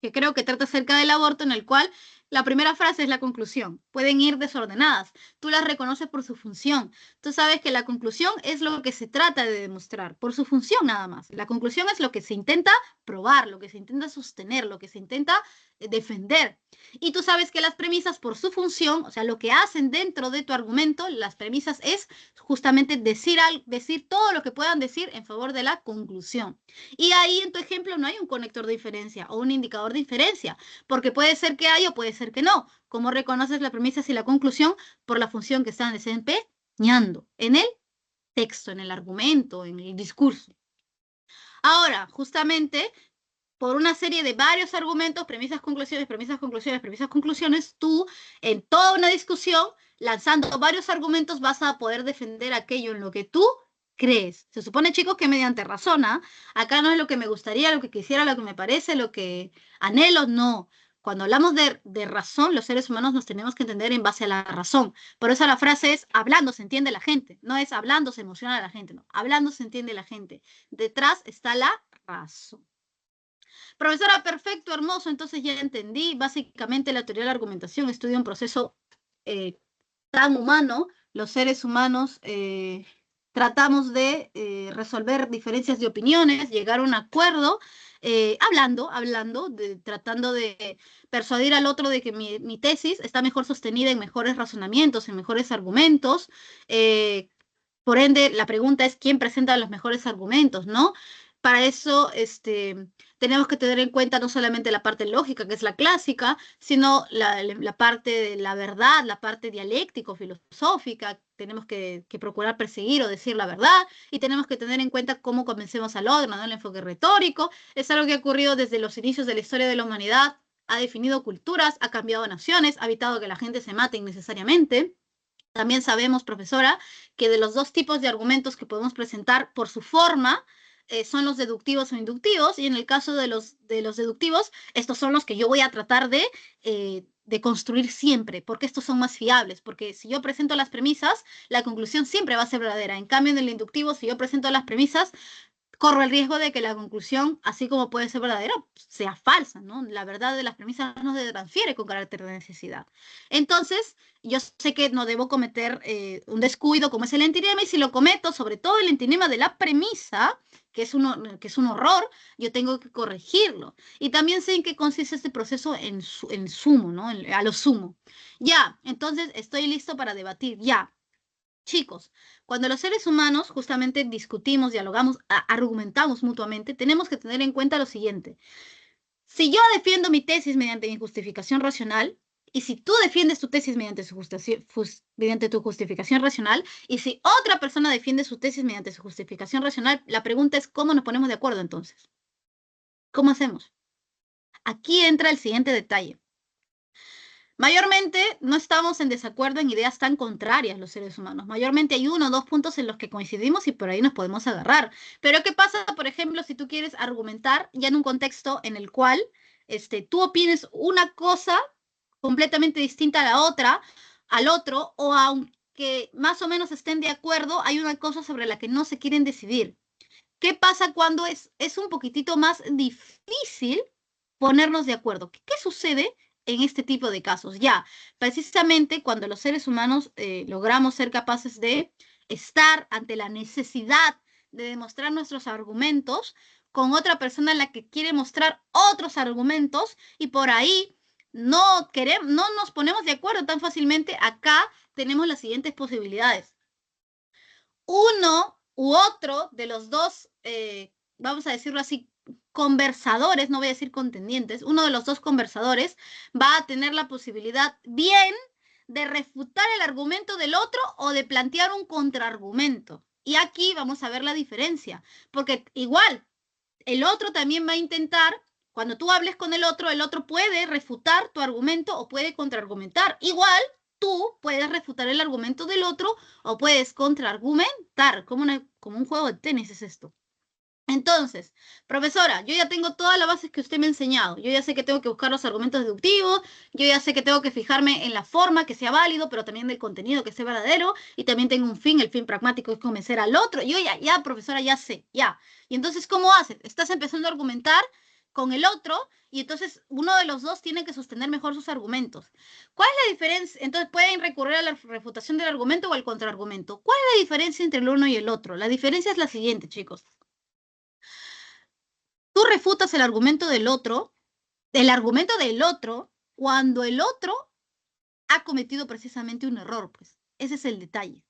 que creo que trata acerca del aborto, en el cual la primera frase es la conclusión. Pueden ir desordenadas. Tú las reconoces por su función. Tú sabes que la conclusión es lo que se trata de demostrar, por su función nada más. La conclusión es lo que se intenta probar, lo que se intenta sostener, lo que se intenta defender. Y tú sabes que las premisas por su función, o sea, lo que hacen dentro de tu argumento, las premisas es justamente decir todo lo que puedan decir en favor de la conclusión. Y ahí en tu ejemplo no hay un conector de inferencia o un indicador de inferencia, porque puede ser que haya o puede ser que no. ¿Cómo reconoces las premisas y la conclusión? Por la función que están desempeñando en el texto, en el argumento, en el discurso. Ahora, justamente, por una serie de varios argumentos, premisas, conclusiones, premisas, conclusiones, premisas, conclusiones, tú en toda una discusión, lanzando varios argumentos, vas a poder defender aquello en lo que tú crees. Se supone, chicos, que mediante razón, ¿ah? Acá no es lo que me gustaría, lo que quisiera, lo que me parece, lo que anhelo, no. Cuando hablamos de razón, los seres humanos nos tenemos que entender en base a la razón. Por eso la frase es, hablando se entiende la gente. No es hablando se emociona la gente, no. Hablando se entiende la gente. Detrás está la razón. Profesora, perfecto, hermoso, entonces ya entendí. Básicamente la teoría de la argumentación estudia un proceso tan humano. Los seres humanos tratamos de resolver diferencias de opiniones, llegar a un acuerdo, tratando de persuadir al otro de que mi tesis está mejor sostenida en mejores razonamientos, en mejores argumentos. Por ende, la pregunta es quién presenta los mejores argumentos, ¿no? Para eso, tenemos que tener en cuenta no solamente la parte lógica, que es la clásica, sino la parte de la verdad, la parte dialéctico-filosófica. Tenemos que procurar perseguir o decir la verdad y tenemos que tener en cuenta cómo convencemos al otro, ¿no? El enfoque retórico es algo que ha ocurrido desde los inicios de la historia de la humanidad, ha definido culturas, ha cambiado naciones, ha evitado que la gente se mate innecesariamente. También sabemos, profesora, que de los dos tipos de argumentos que podemos presentar por su forma, son los deductivos o inductivos, y en el caso de los deductivos, estos son los que yo voy a tratar de construir siempre, porque estos son más fiables, porque si yo presento las premisas, la conclusión siempre va a ser verdadera. En cambio, en el inductivo, si yo presento las premisas, corro el riesgo de que la conclusión, así como puede ser verdadera, sea falsa, ¿no? La verdad de las premisas no se transfiere con carácter de necesidad. Entonces, yo sé que no debo cometer un descuido como es el entinema, y si lo cometo, sobre todo el entinema de la premisa, que es un horror, yo tengo que corregirlo. Y también sé en qué consiste este proceso en sumo, ¿no? A lo sumo. Ya, entonces estoy listo para debatir, ya. Chicos, cuando los seres humanos justamente discutimos, dialogamos, argumentamos mutuamente, tenemos que tener en cuenta lo siguiente. Si yo defiendo mi tesis mediante mi justificación racional, y si tú defiendes tu tesis mediante tu justificación racional, y si otra persona defiende su tesis mediante su justificación racional, la pregunta es ¿cómo nos ponemos de acuerdo entonces? ¿Cómo hacemos? Aquí entra el siguiente detalle. Mayormente no estamos en desacuerdo en ideas tan contrarias los seres humanos. Mayormente hay 1 o 2 puntos en los que coincidimos y por ahí nos podemos agarrar. Pero ¿qué pasa, por ejemplo, si tú quieres argumentar ya en un contexto en el cual tú opines una cosa completamente distinta a la otra, al otro, o aunque más o menos estén de acuerdo, hay una cosa sobre la que no se quieren decidir? ¿Qué pasa cuando es un poquitito más difícil ponernos de acuerdo? ¿Qué sucede en este tipo de casos? Ya, precisamente cuando los seres humanos logramos ser capaces de estar ante la necesidad de demostrar nuestros argumentos con otra persona en la que quiere mostrar otros argumentos, y por ahí no nos ponemos de acuerdo tan fácilmente, acá tenemos las siguientes posibilidades. Uno u otro de los dos, vamos a decirlo así, conversadores, no voy a decir contendientes, uno de los dos conversadores va a tener la posibilidad bien de refutar el argumento del otro o de plantear un contraargumento. Y aquí vamos a ver la diferencia, porque igual el otro también va a intentar, cuando tú hables con el otro puede refutar tu argumento o puede contraargumentar. Igual tú puedes refutar el argumento del otro o puedes contraargumentar, como un juego de tenis es esto. Entonces, profesora, yo ya tengo todas las bases que usted me ha enseñado. Yo ya sé que tengo que buscar los argumentos deductivos, yo ya sé que tengo que fijarme en la forma que sea válido, pero también del contenido que sea verdadero, y también tengo un fin, el fin pragmático es convencer al otro. Yo ya, profesora, ya sé, ya. Y entonces, ¿cómo haces? Estás empezando a argumentar con el otro, y entonces uno de los dos tiene que sostener mejor sus argumentos. ¿Cuál es la diferencia? Entonces pueden recurrir a la refutación del argumento o al contraargumento. ¿Cuál es la diferencia entre el uno y el otro? La diferencia es la siguiente, chicos. Tú refutas el argumento del otro cuando el otro ha cometido precisamente un error, pues. Ese es el detalle.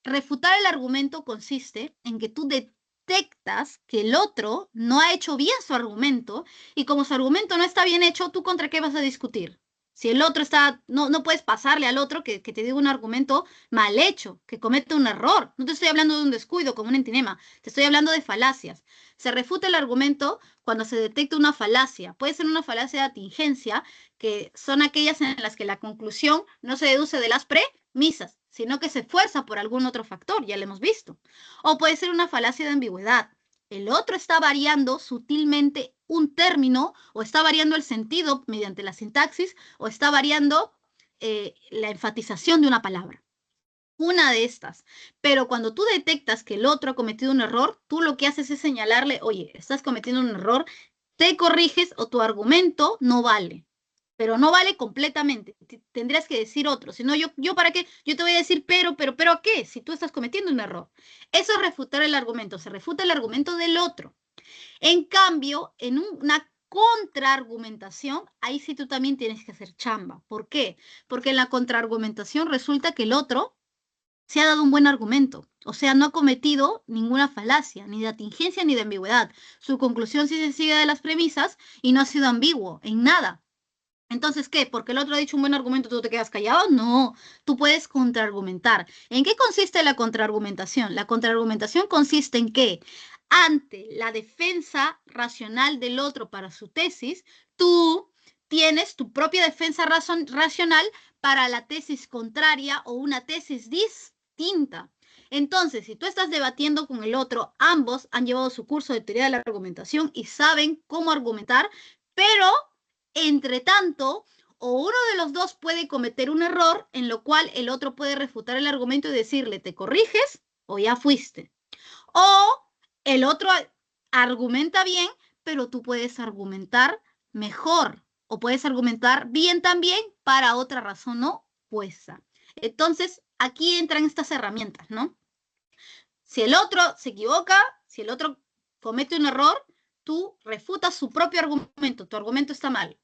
Refutar el argumento consiste en que tú detectas que el otro no ha hecho bien su argumento, y como su argumento no está bien hecho, ¿tú contra qué vas a discutir? Si el otro no puedes pasarle al otro que te diga un argumento mal hecho, que cometa un error. No te estoy hablando de un descuido como un entinema, te estoy hablando de falacias. Se refuta el argumento cuando se detecta una falacia. Puede ser una falacia de atingencia, que son aquellas en las que la conclusión no se deduce de las premisas, sino que se fuerza por algún otro factor, ya lo hemos visto. O puede ser una falacia de ambigüedad. El otro está variando sutilmente un término, o está variando el sentido mediante la sintaxis, o está variando la enfatización de una palabra. Una de estas. Pero cuando tú detectas que el otro ha cometido un error, tú lo que haces es señalarle, oye, estás cometiendo un error, te corriges o tu argumento no vale. Pero no vale completamente. Tendrías que decir otro. Si no, yo para qué, yo te voy a decir pero ¿a qué? Si tú estás cometiendo un error. Eso es refutar el argumento. Se refuta el argumento del otro. En cambio, en una contraargumentación, ahí sí tú también tienes que hacer chamba. ¿Por qué? Porque en la contraargumentación resulta que el otro se ha dado un buen argumento. O sea, no ha cometido ninguna falacia, ni de atingencia ni de ambigüedad. Su conclusión sí se sigue de las premisas y no ha sido ambiguo en nada. Entonces, ¿qué? ¿Porque el otro ha dicho un buen argumento, tú te quedas callado? No, tú puedes contraargumentar. ¿En qué consiste la contraargumentación? La contraargumentación consiste en que ante la defensa racional del otro para su tesis, tú tienes tu propia defensa racional para la tesis contraria o una tesis distinta. Entonces, si tú estás debatiendo con el otro, ambos han llevado su curso de teoría de la argumentación y saben cómo argumentar, pero entre tanto, o uno de los dos puede cometer un error, en lo cual el otro puede refutar el argumento y decirle, ¿te corriges o ya fuiste? O el otro argumenta bien, pero tú puedes argumentar mejor o puedes argumentar bien también para otra razón opuesta. Entonces, aquí entran estas herramientas, ¿no? Si el otro se equivoca, si el otro comete un error, tú refutas su propio argumento. Tu argumento está mal.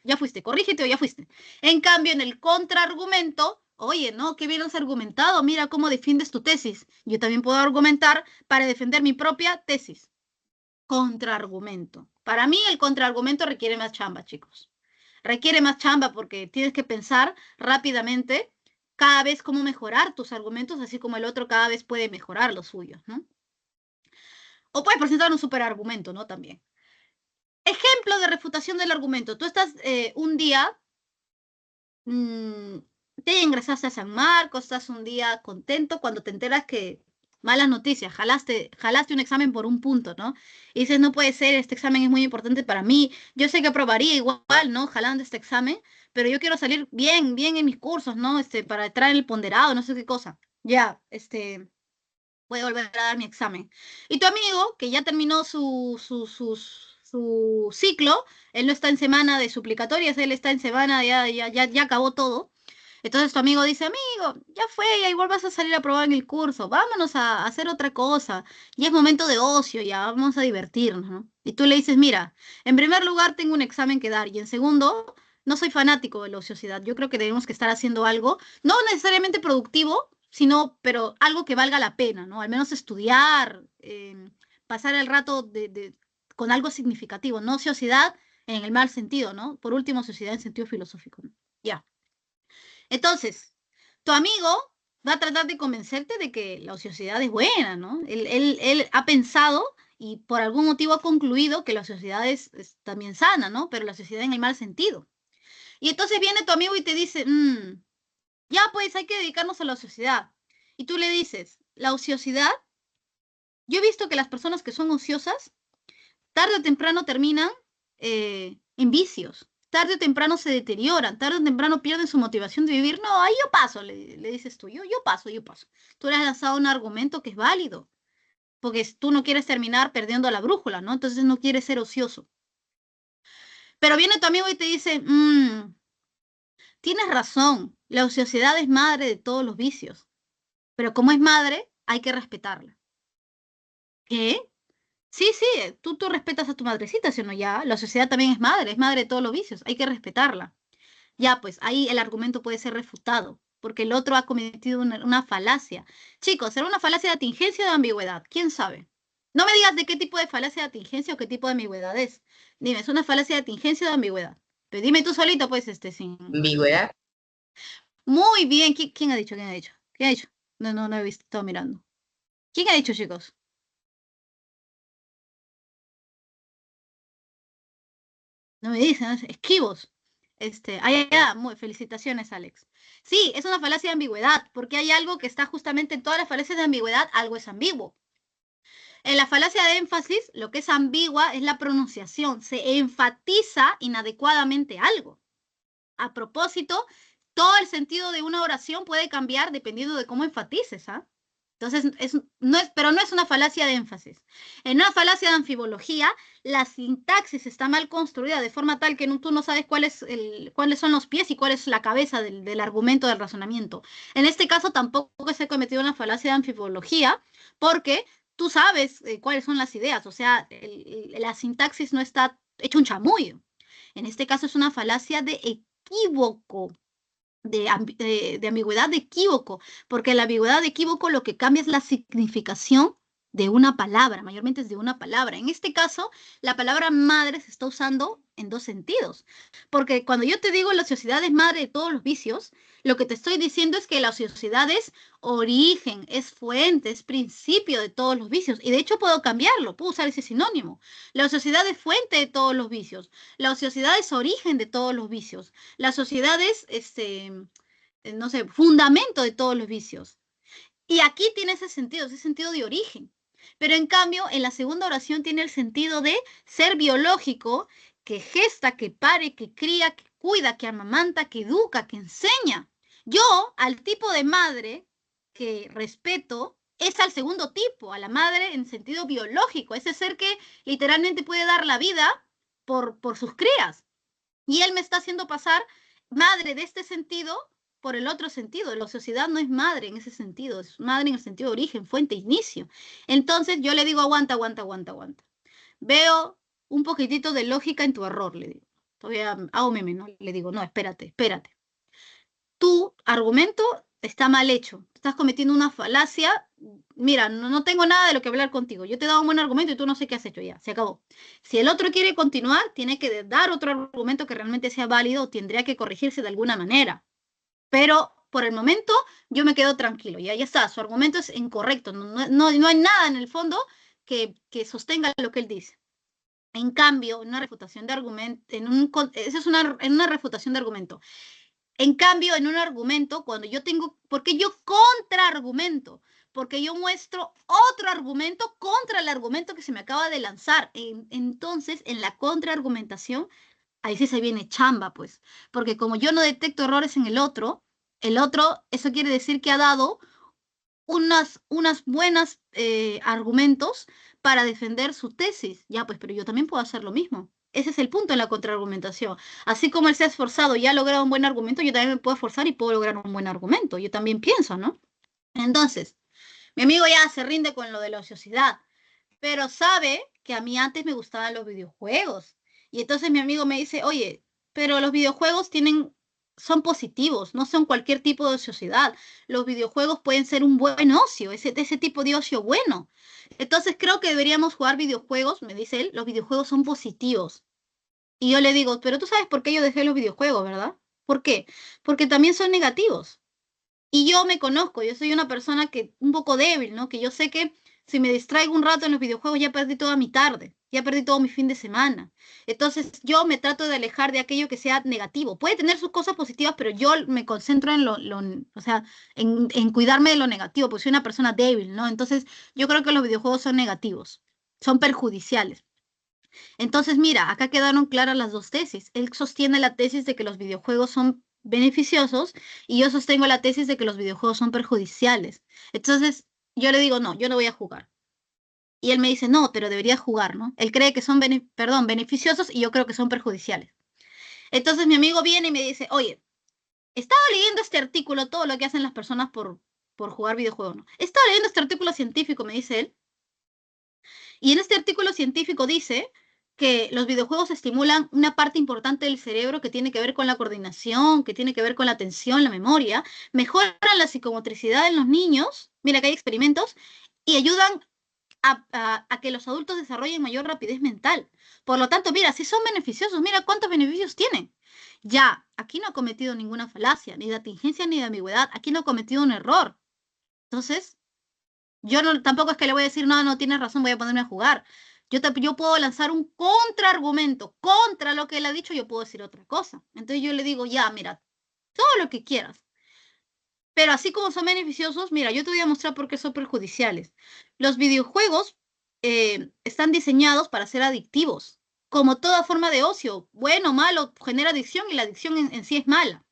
Ya fuiste, corrígete o ya fuiste. En cambio, en el contraargumento, oye, no, qué bien has argumentado, mira cómo defiendes tu tesis. Yo también puedo argumentar para defender mi propia tesis. Contraargumento. Para mí el contraargumento requiere más chamba, chicos. Requiere más chamba porque tienes que pensar rápidamente cada vez cómo mejorar tus argumentos, así como el otro cada vez puede mejorar los suyos, ¿no? O puedes presentar un superargumento, ¿no? También. Ejemplo de refutación del argumento. Tú estás un día, te ingresaste a San Marcos, estás un día contento cuando te enteras que malas noticias, jalaste un examen por un punto, ¿no? Y dices, no puede ser, este examen es muy importante para mí. Yo sé que aprobaría igual, ¿no? Jalando este examen, pero yo quiero salir bien, bien en mis cursos, ¿no? Para entrar en el ponderado, no sé qué cosa. Ya, voy a volver a dar mi examen. Y tu amigo, que ya terminó su ciclo, él no está en semana de suplicatorias, él está en semana, ya acabó todo. Entonces tu amigo dice, amigo, ya fue, ya igual vas a salir a probar en el curso, vámonos a hacer otra cosa, ya es momento de ocio, ya vamos a divertirnos, ¿no? Y tú le dices, mira, en primer lugar tengo un examen que dar y en segundo, no soy fanático de la ociosidad, yo creo que tenemos que estar haciendo algo, no necesariamente productivo, sino, pero algo que valga la pena, ¿no? Al menos estudiar, pasar el rato con algo significativo, no ociosidad en el mal sentido, ¿no? Por último, sociedad en sentido filosófico, ¿no? Ya. Entonces, tu amigo va a tratar de convencerte de que la ociosidad es buena, ¿no? Él ha pensado y por algún motivo ha concluido que la ociosidad es también sana, ¿no? Pero la sociedad en el mal sentido. Y entonces viene tu amigo y te dice, ya pues hay que dedicarnos a la ociosidad. Y tú le dices, la ociosidad, yo he visto que las personas que son ociosas, tarde o temprano terminan en vicios. Tarde o temprano se deterioran, tarde o temprano pierden su motivación de vivir. No, ahí yo paso, le dices tú, yo paso, yo paso. Tú le has lanzado un argumento que es válido, porque tú no quieres terminar perdiendo la brújula, ¿no? Entonces no quieres ser ocioso. Pero viene tu amigo y te dice, tienes razón, la ociosidad es madre de todos los vicios, pero como es madre, hay que respetarla. ¿Qué? Sí, sí, tú respetas a tu madrecita, ¿sí o no? Ya, la sociedad también es madre de todos los vicios, hay que respetarla. Ya, pues ahí el argumento puede ser refutado, porque el otro ha cometido una falacia. Chicos, ¿será una falacia de atingencia o de ambigüedad? ¿Quién sabe? No me digas de qué tipo de falacia de atingencia o qué tipo de ambigüedad es. Dime, ¿es una falacia de atingencia o de ambigüedad? Pero dime tú solito, pues, sin... Ambigüedad. Muy bien, ¿quién ha dicho? ¿Quién ha dicho? ¿Quién ha dicho? No he visto, estado mirando. ¿Quién ha dicho, chicos? No me dicen, esquivos. Felicitaciones, Alex. Sí, es una falacia de ambigüedad, porque hay algo que está justamente en todas las falacias de ambigüedad, algo es ambiguo. En la falacia de énfasis, lo que es ambigua es la pronunciación, se enfatiza inadecuadamente algo. A propósito, todo el sentido de una oración puede cambiar dependiendo de cómo enfatices, ¿ah? Entonces, pero no es una falacia de énfasis. En una falacia de anfibología, la sintaxis está mal construida de forma tal que tú no sabes cuáles son los pies y cuál es la cabeza del argumento, del razonamiento. En este caso, tampoco se ha cometido una falacia de anfibología porque tú sabes cuáles son las ideas. O sea, la sintaxis no está hecho un chamullo. En este caso es una falacia de equívoco. De ambigüedad de equívoco, porque la ambigüedad de equívoco lo que cambia es la significación de una palabra, mayormente es de una palabra. En este caso, la palabra madre se está usando en dos sentidos, porque cuando yo te digo la ociosidad es madre de todos los vicios, lo que te estoy diciendo es que la ociosidad es origen, es fuente, es principio de todos los vicios, y de hecho puedo cambiarlo, puedo usar ese sinónimo. La ociosidad es fuente de todos los vicios, la ociosidad es origen de todos los vicios, la sociedad es, no sé, fundamento de todos los vicios. Y aquí tiene ese sentido de origen. Pero en cambio, en la segunda oración tiene el sentido de ser biológico, que gesta, que pare, que cría, que cuida, que amamanta, que educa, que enseña. Yo, al tipo de madre que respeto, es al segundo tipo, a la madre en sentido biológico, ese ser que literalmente puede dar la vida por sus crías. Y él me está haciendo pasar madre de este sentido por el otro sentido. La sociedad no es madre en ese sentido, es madre en el sentido de origen, fuente, inicio. Entonces yo le digo, aguanta, aguanta, aguanta, aguanta. Veo un poquitito de lógica en tu error, le digo. Todavía hago meme, ¿no? Le digo, no, espérate, espérate. Tu argumento está mal hecho. Estás cometiendo una falacia. Mira, no tengo nada de lo que hablar contigo. Yo te he dado un buen argumento y tú no sé qué has hecho ya. Se acabó. Si el otro quiere continuar, tiene que dar otro argumento que realmente sea válido o tendría que corregirse de alguna manera. Pero por el momento yo me quedo tranquilo. Ya está. Su argumento es incorrecto. No hay nada en el fondo que sostenga lo que él dice. En cambio, en una refutación de argumento, esa es en una refutación de argumento. En cambio, en un argumento, porque yo contraargumento, porque yo muestro otro argumento contra el argumento que se me acaba de lanzar. Entonces, en la contraargumentación, ahí sí se viene chamba, pues, porque como yo no detecto errores en el otro, eso quiere decir que ha dado unas buenas argumentos para defender su tesis. Ya, pues, pero yo también puedo hacer lo mismo. Ese es el punto en la contraargumentación. Así como él se ha esforzado y ha logrado un buen argumento, yo también me puedo esforzar y puedo lograr un buen argumento. Yo también pienso, ¿no? Entonces, mi amigo ya se rinde con lo de la ociosidad, pero sabe que a mí antes me gustaban los videojuegos. Y entonces mi amigo me dice, oye, pero los videojuegos son positivos, no son cualquier tipo de ociosidad. Los videojuegos pueden ser un buen ocio, ese tipo de ocio bueno. Entonces creo que deberíamos jugar videojuegos, me dice él, los videojuegos son positivos. Y yo le digo, pero tú sabes por qué yo dejé los videojuegos, ¿verdad? ¿Por qué? Porque también son negativos. Y yo me conozco, yo soy una persona que un poco débil, ¿no? Que yo sé que si me distraigo un rato en los videojuegos ya perdí toda mi tarde, ya perdí todo mi fin de semana. Entonces yo me trato de alejar de aquello que sea negativo. Puede tener sus cosas positivas, pero yo me concentro en o sea, en cuidarme de lo negativo, porque soy una persona débil, ¿no? Entonces yo creo que los videojuegos son negativos, son perjudiciales. Entonces, mira, acá quedaron claras las dos tesis. Él sostiene la tesis de que los videojuegos son beneficiosos y yo sostengo la tesis de que los videojuegos son perjudiciales. Entonces, yo le digo, no, yo no voy a jugar. Y él me dice, no, pero debería jugar, ¿no? Él cree que son, beneficiosos y yo creo que son perjudiciales. Entonces, mi amigo viene y me dice, oye, he estado leyendo este artículo, todo lo que hacen las personas por jugar videojuegos, ¿no? He estado leyendo este artículo científico, me dice él, y en este artículo científico dice que los videojuegos estimulan una parte importante del cerebro que tiene que ver con la coordinación, que tiene que ver con la atención, la memoria, mejoran la psicomotricidad en los niños, mira que hay experimentos, y ayudan a que los adultos desarrollen mayor rapidez mental. Por lo tanto, mira, si son beneficiosos, mira cuántos beneficios tienen. Ya, aquí no ha cometido ninguna falacia, ni de atingencia ni de ambigüedad, aquí no ha cometido un error. Entonces, yo no, tampoco es que le voy a decir, no, no tienes razón, voy a ponerme a jugar. Yo puedo lanzar un contraargumento contra lo que él ha dicho, yo puedo decir otra cosa. Entonces yo le digo, ya, mira, todo lo que quieras. Pero así como son beneficiosos, mira, yo te voy a mostrar por qué son perjudiciales. Los videojuegos están diseñados para ser adictivos. Como toda forma de ocio, bueno o malo, genera adicción y la adicción en sí es mala.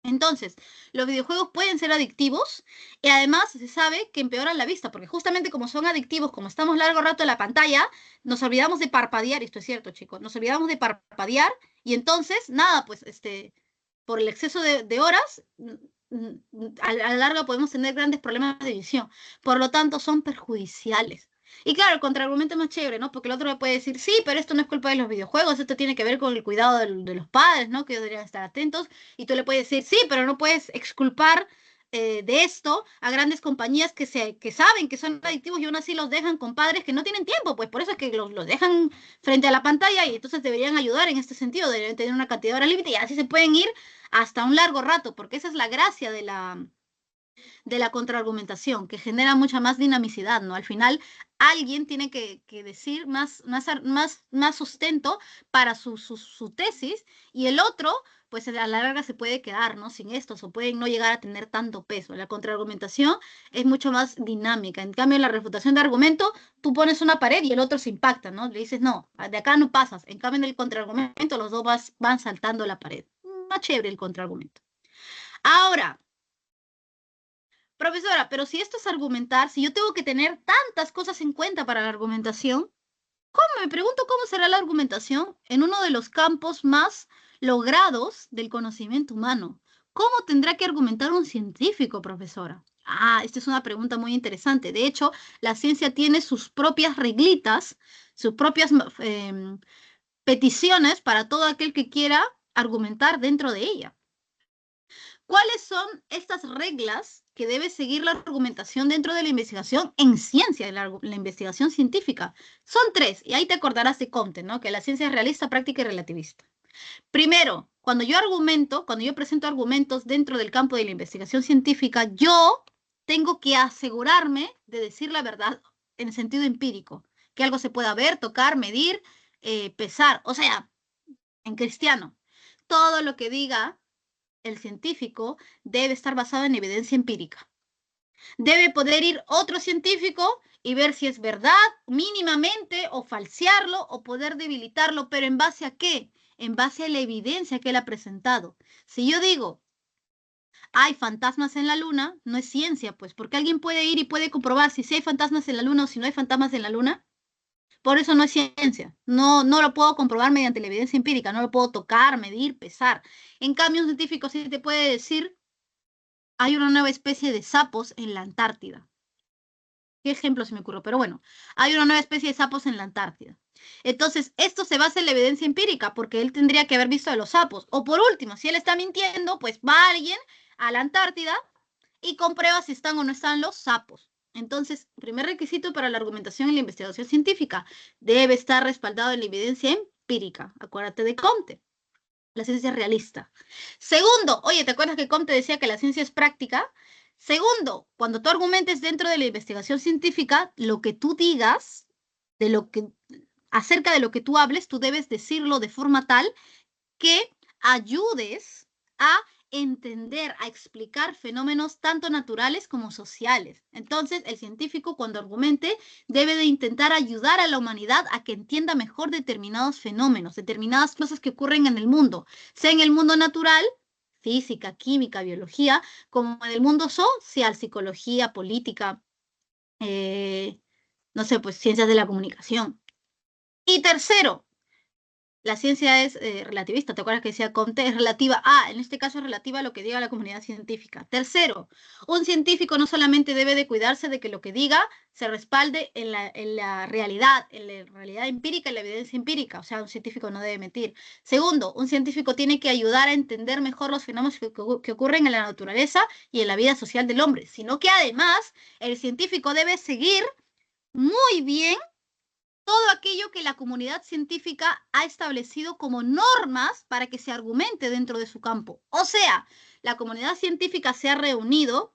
Entonces, los videojuegos pueden ser adictivos y además se sabe que empeoran la vista, porque justamente como son adictivos, como estamos largo rato en la pantalla, nos olvidamos de parpadear, esto es cierto, chicos, nos olvidamos de parpadear y entonces, nada, pues por el exceso de horas, a la larga podemos tener grandes problemas de visión. Por lo tanto, son perjudiciales. Y claro, el contraargumento es más chévere, ¿no? Porque el otro me puede decir, sí, pero esto no es culpa de los videojuegos, esto tiene que ver con el cuidado de los padres, ¿no? Que deberían estar atentos. Y tú le puedes decir, sí, pero no puedes exculpar de esto a grandes compañías que saben que son adictivos y aún así los dejan con padres que no tienen tiempo, pues por eso es que los dejan frente a la pantalla y entonces deberían ayudar en este sentido, deberían tener una cantidad de horas límite y así se pueden ir hasta un largo rato, porque esa es la gracia de la contraargumentación, que genera mucha más dinamicidad, ¿no? Al final, alguien tiene que decir más sustento para su tesis y el otro, pues a la larga se puede quedar, ¿no? Sin estos o pueden no llegar a tener tanto peso. La contraargumentación es mucho más dinámica. En cambio, en la refutación de argumento, tú pones una pared y el otro se impacta, ¿no? Le dices, no, de acá no pasas. En cambio, en el contraargumento, los dos van saltando la pared. Más chévere el contraargumento. Ahora, Profesora, pero si esto es argumentar, si yo tengo que tener tantas cosas en cuenta para la argumentación, me pregunto cómo será la argumentación en uno de los campos más logrados del conocimiento humano. ¿Cómo tendrá que argumentar un científico, profesora? Ah, esta es una pregunta muy interesante. De hecho, la ciencia tiene sus propias reglitas, sus propias peticiones para todo aquel que quiera argumentar dentro de ella. ¿Cuáles son estas reglas que debe seguir la argumentación dentro de la investigación en ciencia, la investigación científica? Son 3, y ahí te acordarás de Comte, ¿no? Que la ciencia es realista, práctica y relativista. Primero, cuando yo presento argumentos dentro del campo de la investigación científica, yo tengo que asegurarme de decir la verdad en el sentido empírico, que algo se pueda ver, tocar, medir, pesar. O sea, en cristiano, todo lo que diga el científico debe estar basado en evidencia empírica. Debe poder ir otro científico y ver si es verdad mínimamente o falsearlo o poder debilitarlo, pero ¿en base a qué? En base a la evidencia que él ha presentado. Si yo digo, hay fantasmas en la luna, no es ciencia, pues, porque alguien puede ir y puede comprobar si hay fantasmas en la luna o si no hay fantasmas en la luna. Por eso no es ciencia. No lo puedo comprobar mediante la evidencia empírica, no lo puedo tocar, medir, pesar. En cambio, un científico sí te puede decir, hay una nueva especie de sapos en la Antártida. ¿Qué ejemplo se me ocurrió? Pero bueno, hay una nueva especie de sapos en la Antártida. Entonces, esto se basa en la evidencia empírica, porque él tendría que haber visto de los sapos. O por último, si él está mintiendo, pues va alguien a la Antártida y comprueba si están o no están los sapos. Entonces, primer requisito para la argumentación en la investigación científica, debe estar respaldado en la evidencia empírica. Acuérdate de Comte. La ciencia es realista. Segundo, oye, ¿te acuerdas que Comte decía que la ciencia es práctica? Segundo, cuando tú argumentes dentro de la investigación científica, lo que tú digas, acerca de lo que tú hables, tú debes decirlo de forma tal que ayudes a entender, a explicar fenómenos tanto naturales como sociales. Entonces, el científico, cuando argumente, debe de intentar ayudar a la humanidad a que entienda mejor determinados fenómenos, determinadas cosas que ocurren en el mundo, sea en el mundo natural, física, química, biología, como en el mundo social, psicología, política, no sé, pues ciencias de la comunicación. Y tercero, la ciencia es relativista, ¿te acuerdas que decía Comte? Es relativa en este caso es relativa a lo que diga la comunidad científica. Tercero, un científico no solamente debe de cuidarse de que lo que diga se respalde en la realidad empírica, en la evidencia empírica, o sea, un científico no debe mentir. Segundo, un científico tiene que ayudar a entender mejor los fenómenos que ocurren en la naturaleza y en la vida social del hombre, sino que además el científico debe seguir muy bien todo aquello que la comunidad científica ha establecido como normas para que se argumente dentro de su campo. O sea, la comunidad científica se ha reunido,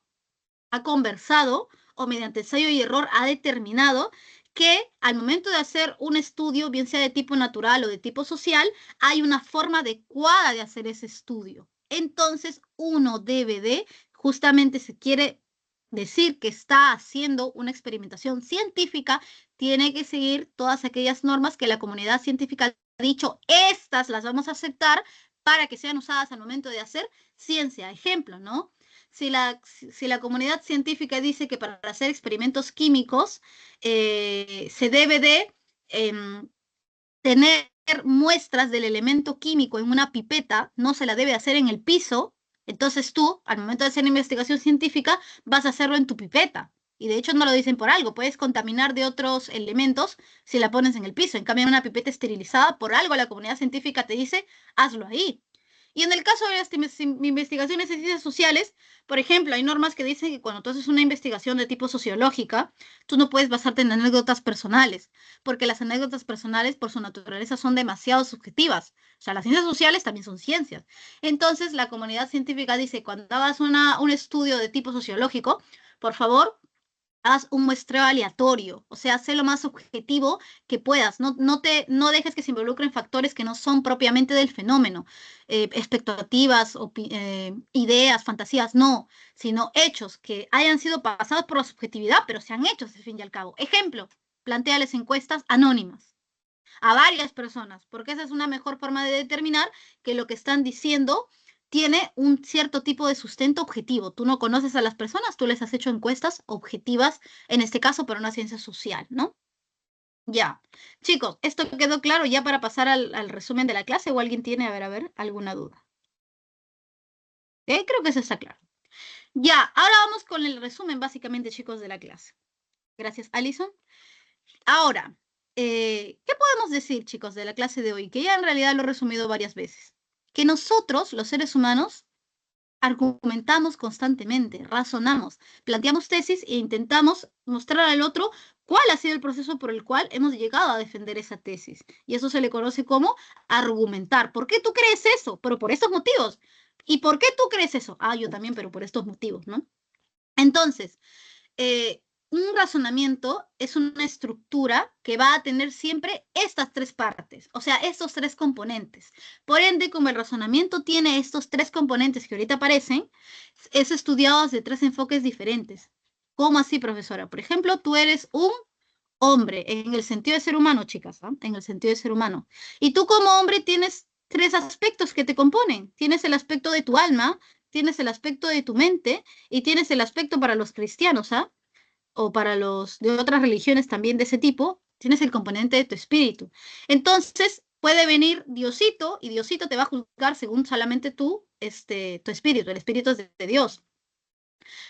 ha conversado o mediante ensayo y error ha determinado que al momento de hacer un estudio, bien sea de tipo natural o de tipo social, hay una forma adecuada de hacer ese estudio. Entonces, uno debe de, justamente se quiere decir que está haciendo una experimentación científica, tiene que seguir todas aquellas normas que la comunidad científica ha dicho, estas las vamos a aceptar para que sean usadas al momento de hacer ciencia. Ejemplo, ¿no? Si la comunidad científica dice que para hacer experimentos químicos se debe de tener muestras del elemento químico en una pipeta, no se la debe hacer en el piso, entonces tú, al momento de hacer investigación científica, vas a hacerlo en tu pipeta. Y de hecho no lo dicen por algo, puedes contaminar de otros elementos si la pones en el piso. En cambio, en una pipeta esterilizada, por algo la comunidad científica te dice, hazlo ahí. Y en el caso de las investigaciones en ciencias sociales, por ejemplo, hay normas que dicen que cuando tú haces una investigación de tipo sociológica, tú no puedes basarte en anécdotas personales, porque las anécdotas personales, por su naturaleza, son demasiado subjetivas. O sea, las ciencias sociales también son ciencias. Entonces, la comunidad científica dice, cuando hagas un estudio de tipo sociológico, por favor, haz un muestreo aleatorio, o sea, sé lo más objetivo que puedas, no dejes que se involucren factores que no son propiamente del fenómeno, expectativas, ideas, fantasías, no, sino hechos que hayan sido pasados por la subjetividad, pero sean hechos al fin y al cabo. Ejemplo, plantéales encuestas anónimas a varias personas, porque esa es una mejor forma de determinar que lo que están diciendo tiene un cierto tipo de sustento objetivo. Tú no conoces a las personas, tú les has hecho encuestas objetivas, en este caso para una ciencia social, ¿no? Ya. Chicos, ¿esto quedó claro ya para pasar al resumen de la clase o alguien tiene, a ver, alguna duda? Creo que eso está claro. Ya, ahora vamos con el resumen básicamente, chicos, de la clase. Gracias, Alison. Ahora, ¿qué podemos decir, chicos, de la clase de hoy? Que ya en realidad lo he resumido varias veces. Que nosotros, los seres humanos, argumentamos constantemente, razonamos, planteamos tesis e intentamos mostrar al otro cuál ha sido el proceso por el cual hemos llegado a defender esa tesis. Y eso se le conoce como argumentar. ¿Por qué tú crees eso? Pero por estos motivos. ¿Y por qué tú crees eso? Ah, yo también, pero por estos motivos, ¿no? Entonces, un razonamiento es una estructura que va a tener siempre estas tres partes, o sea, estos tres componentes. Por ende, como el razonamiento tiene estos tres componentes que ahorita aparecen, es estudiado desde tres enfoques diferentes. ¿Cómo así, profesora? Por ejemplo, tú eres un hombre en el sentido de ser humano, chicas, ¿ah? En el sentido de ser humano. Y tú como hombre tienes tres aspectos que te componen. Tienes el aspecto de tu alma, tienes el aspecto de tu mente y tienes el aspecto para los cristianos, ¿ah? O para los de otras religiones también de ese tipo, tienes el componente de tu espíritu. Entonces, puede venir Diosito y Diosito te va a juzgar según solamente tú, tu espíritu, el espíritu es de Dios.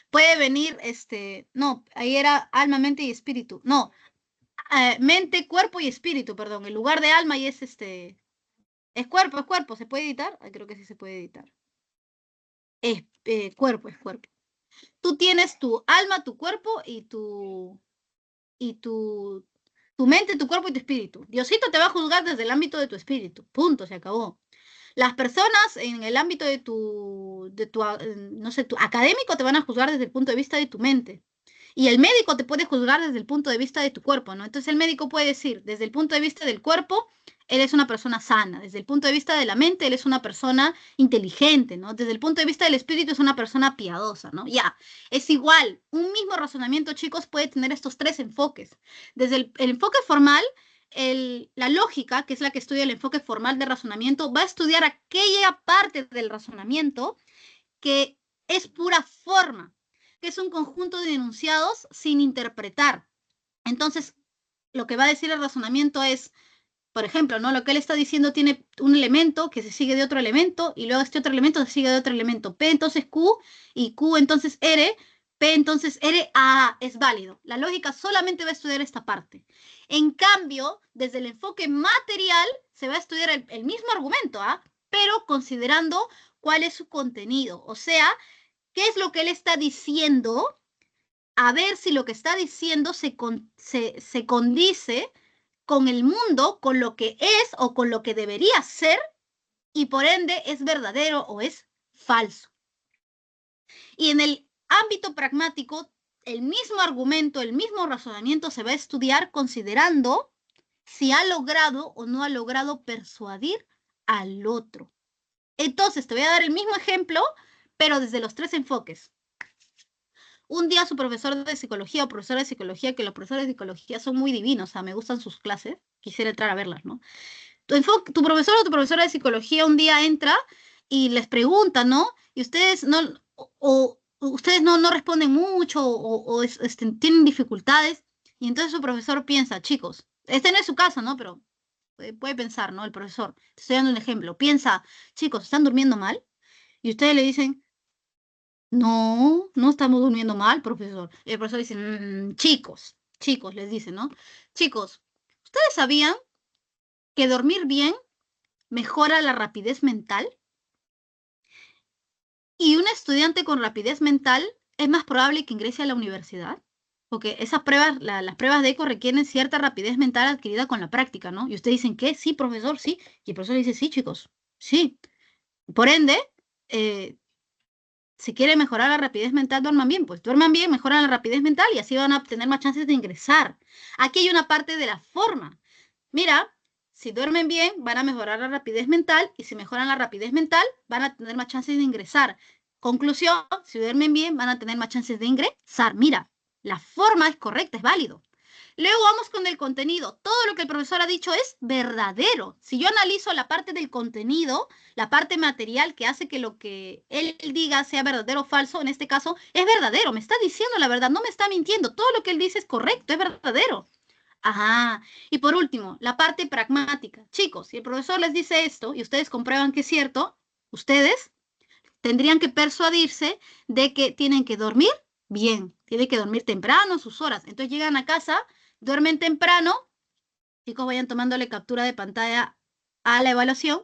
Puede venir, no, ahí era alma, mente y espíritu. No, mente, cuerpo y espíritu, perdón. En lugar de alma y es cuerpo. ¿Se puede editar? Ay, creo que sí se puede editar. Es cuerpo, es cuerpo. Tú tienes tu alma, tu cuerpo y tu mente, tu cuerpo y tu espíritu. Diosito te va a juzgar desde el ámbito de tu espíritu. Punto, se acabó. Las personas en el ámbito no sé, tu académico te van a juzgar desde el punto de vista de tu mente. Y el médico te puede juzgar desde el punto de vista de tu cuerpo, ¿no? Entonces el médico puede decir, desde el punto de vista del cuerpo, él es una persona sana. Desde el punto de vista de la mente, él es una persona inteligente, ¿no? Desde el punto de vista del espíritu, es una persona piadosa, ¿no? Ya, es igual. Un mismo razonamiento, chicos, puede tener estos tres enfoques. Desde el enfoque formal, la lógica, que es la que estudia el enfoque formal de razonamiento, va a estudiar aquella parte del razonamiento que es pura forma, que es un conjunto de enunciados sin interpretar. Entonces, lo que va a decir el razonamiento es, por ejemplo, ¿no? Lo que él está diciendo tiene un elemento que se sigue de otro elemento y luego este otro elemento se sigue de otro elemento. P entonces Q y Q entonces R, P entonces R, es válido. La lógica solamente va a estudiar esta parte. En cambio, desde el enfoque material se va a estudiar el mismo argumento, pero considerando cuál es su contenido. O sea, qué es lo que él está diciendo, a ver si lo que está diciendo se condice con el mundo, con lo que es o con lo que debería ser, y por ende es verdadero o es falso. Y en el ámbito pragmático, el mismo argumento, el mismo razonamiento se va a estudiar considerando si ha logrado o no ha logrado persuadir al otro. Entonces, te voy a dar el mismo ejemplo, pero desde los tres enfoques. Un día su profesor de psicología o profesora de psicología, que los profesores de psicología son muy divinos, o sea, me gustan sus clases, quisiera entrar a verlas, ¿no? Tu profesor o tu profesora de psicología un día entra y les pregunta, ¿no? Y ustedes ustedes no responden mucho o tienen dificultades. Y entonces su profesor piensa, chicos, este no es su caso, ¿no? Pero puede pensar, ¿no? El profesor, te estoy dando un ejemplo, piensa, chicos, ¿están durmiendo mal? Y ustedes le dicen, no estamos durmiendo mal, profesor. Y el profesor dice, chicos, les dice, ¿no? Chicos, ¿ustedes sabían que dormir bien mejora la rapidez mental? Y un estudiante con rapidez mental es más probable que ingrese a la universidad, porque esas pruebas, las pruebas de ECO requieren cierta rapidez mental adquirida con la práctica, ¿no? Y ustedes dicen, ¿qué? Sí, profesor, sí. Y el profesor dice, sí, chicos, sí. Por ende, si quieren mejorar la rapidez mental, duerman bien. Pues duerman bien, mejoran la rapidez mental y así van a tener más chances de ingresar. Aquí hay una parte de la forma. Mira, si duermen bien, van a mejorar la rapidez mental y si mejoran la rapidez mental, van a tener más chances de ingresar. Conclusión, si duermen bien, van a tener más chances de ingresar. Mira, la forma es correcta, es válido. Luego vamos con el contenido. Todo lo que el profesor ha dicho es verdadero. Si yo analizo la parte del contenido, la parte material que hace que lo que él diga sea verdadero o falso, en este caso, es verdadero. Me está diciendo la verdad, no me está mintiendo. Todo lo que él dice es correcto, es verdadero. Ajá. Y por último, la parte pragmática. Chicos, si el profesor les dice esto y ustedes comprueban que es cierto, ustedes tendrían que persuadirse de que tienen que dormir bien, tienen que dormir temprano, sus horas. Entonces llegan a casa, duermen temprano, chicos, vayan tomándole captura de pantalla a la evaluación.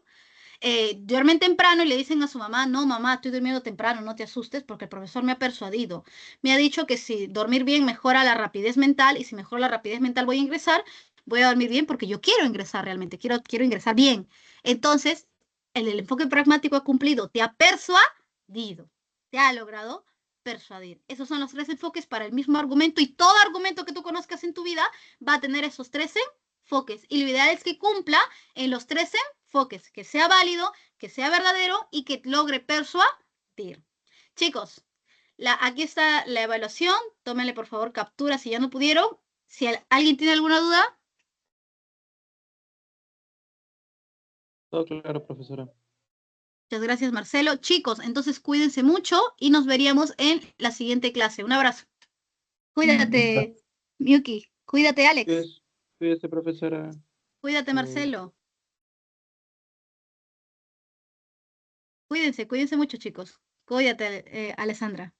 Duermen temprano y le dicen a su mamá, no, mamá, estoy durmiendo temprano, no te asustes porque el profesor me ha persuadido. Me ha dicho que si dormir bien mejora la rapidez mental y si mejora la rapidez mental voy a ingresar, voy a dormir bien porque yo quiero ingresar realmente, quiero ingresar bien. Entonces, el enfoque pragmático ha cumplido, te ha persuadido, te ha logrado persuadir. Esos son los 3 enfoques para el mismo argumento y todo argumento que tú conozcas en tu vida va a tener esos 3 enfoques. Y lo ideal es que cumpla en los 3 enfoques, que sea válido, que sea verdadero y que logre persuadir. Chicos, aquí está la evaluación. Tómenle por favor captura si ya no pudieron. Si alguien tiene alguna duda. Todo claro, profesora. Muchas gracias, Marcelo. Chicos, entonces cuídense mucho y nos veríamos en la siguiente clase. Un abrazo. Cuídate, Miyuki. Cuídate, Alex. Cuídese, profesora. Cuídate, Marcelo. Cuídense mucho, chicos. Cuídate, Alessandra.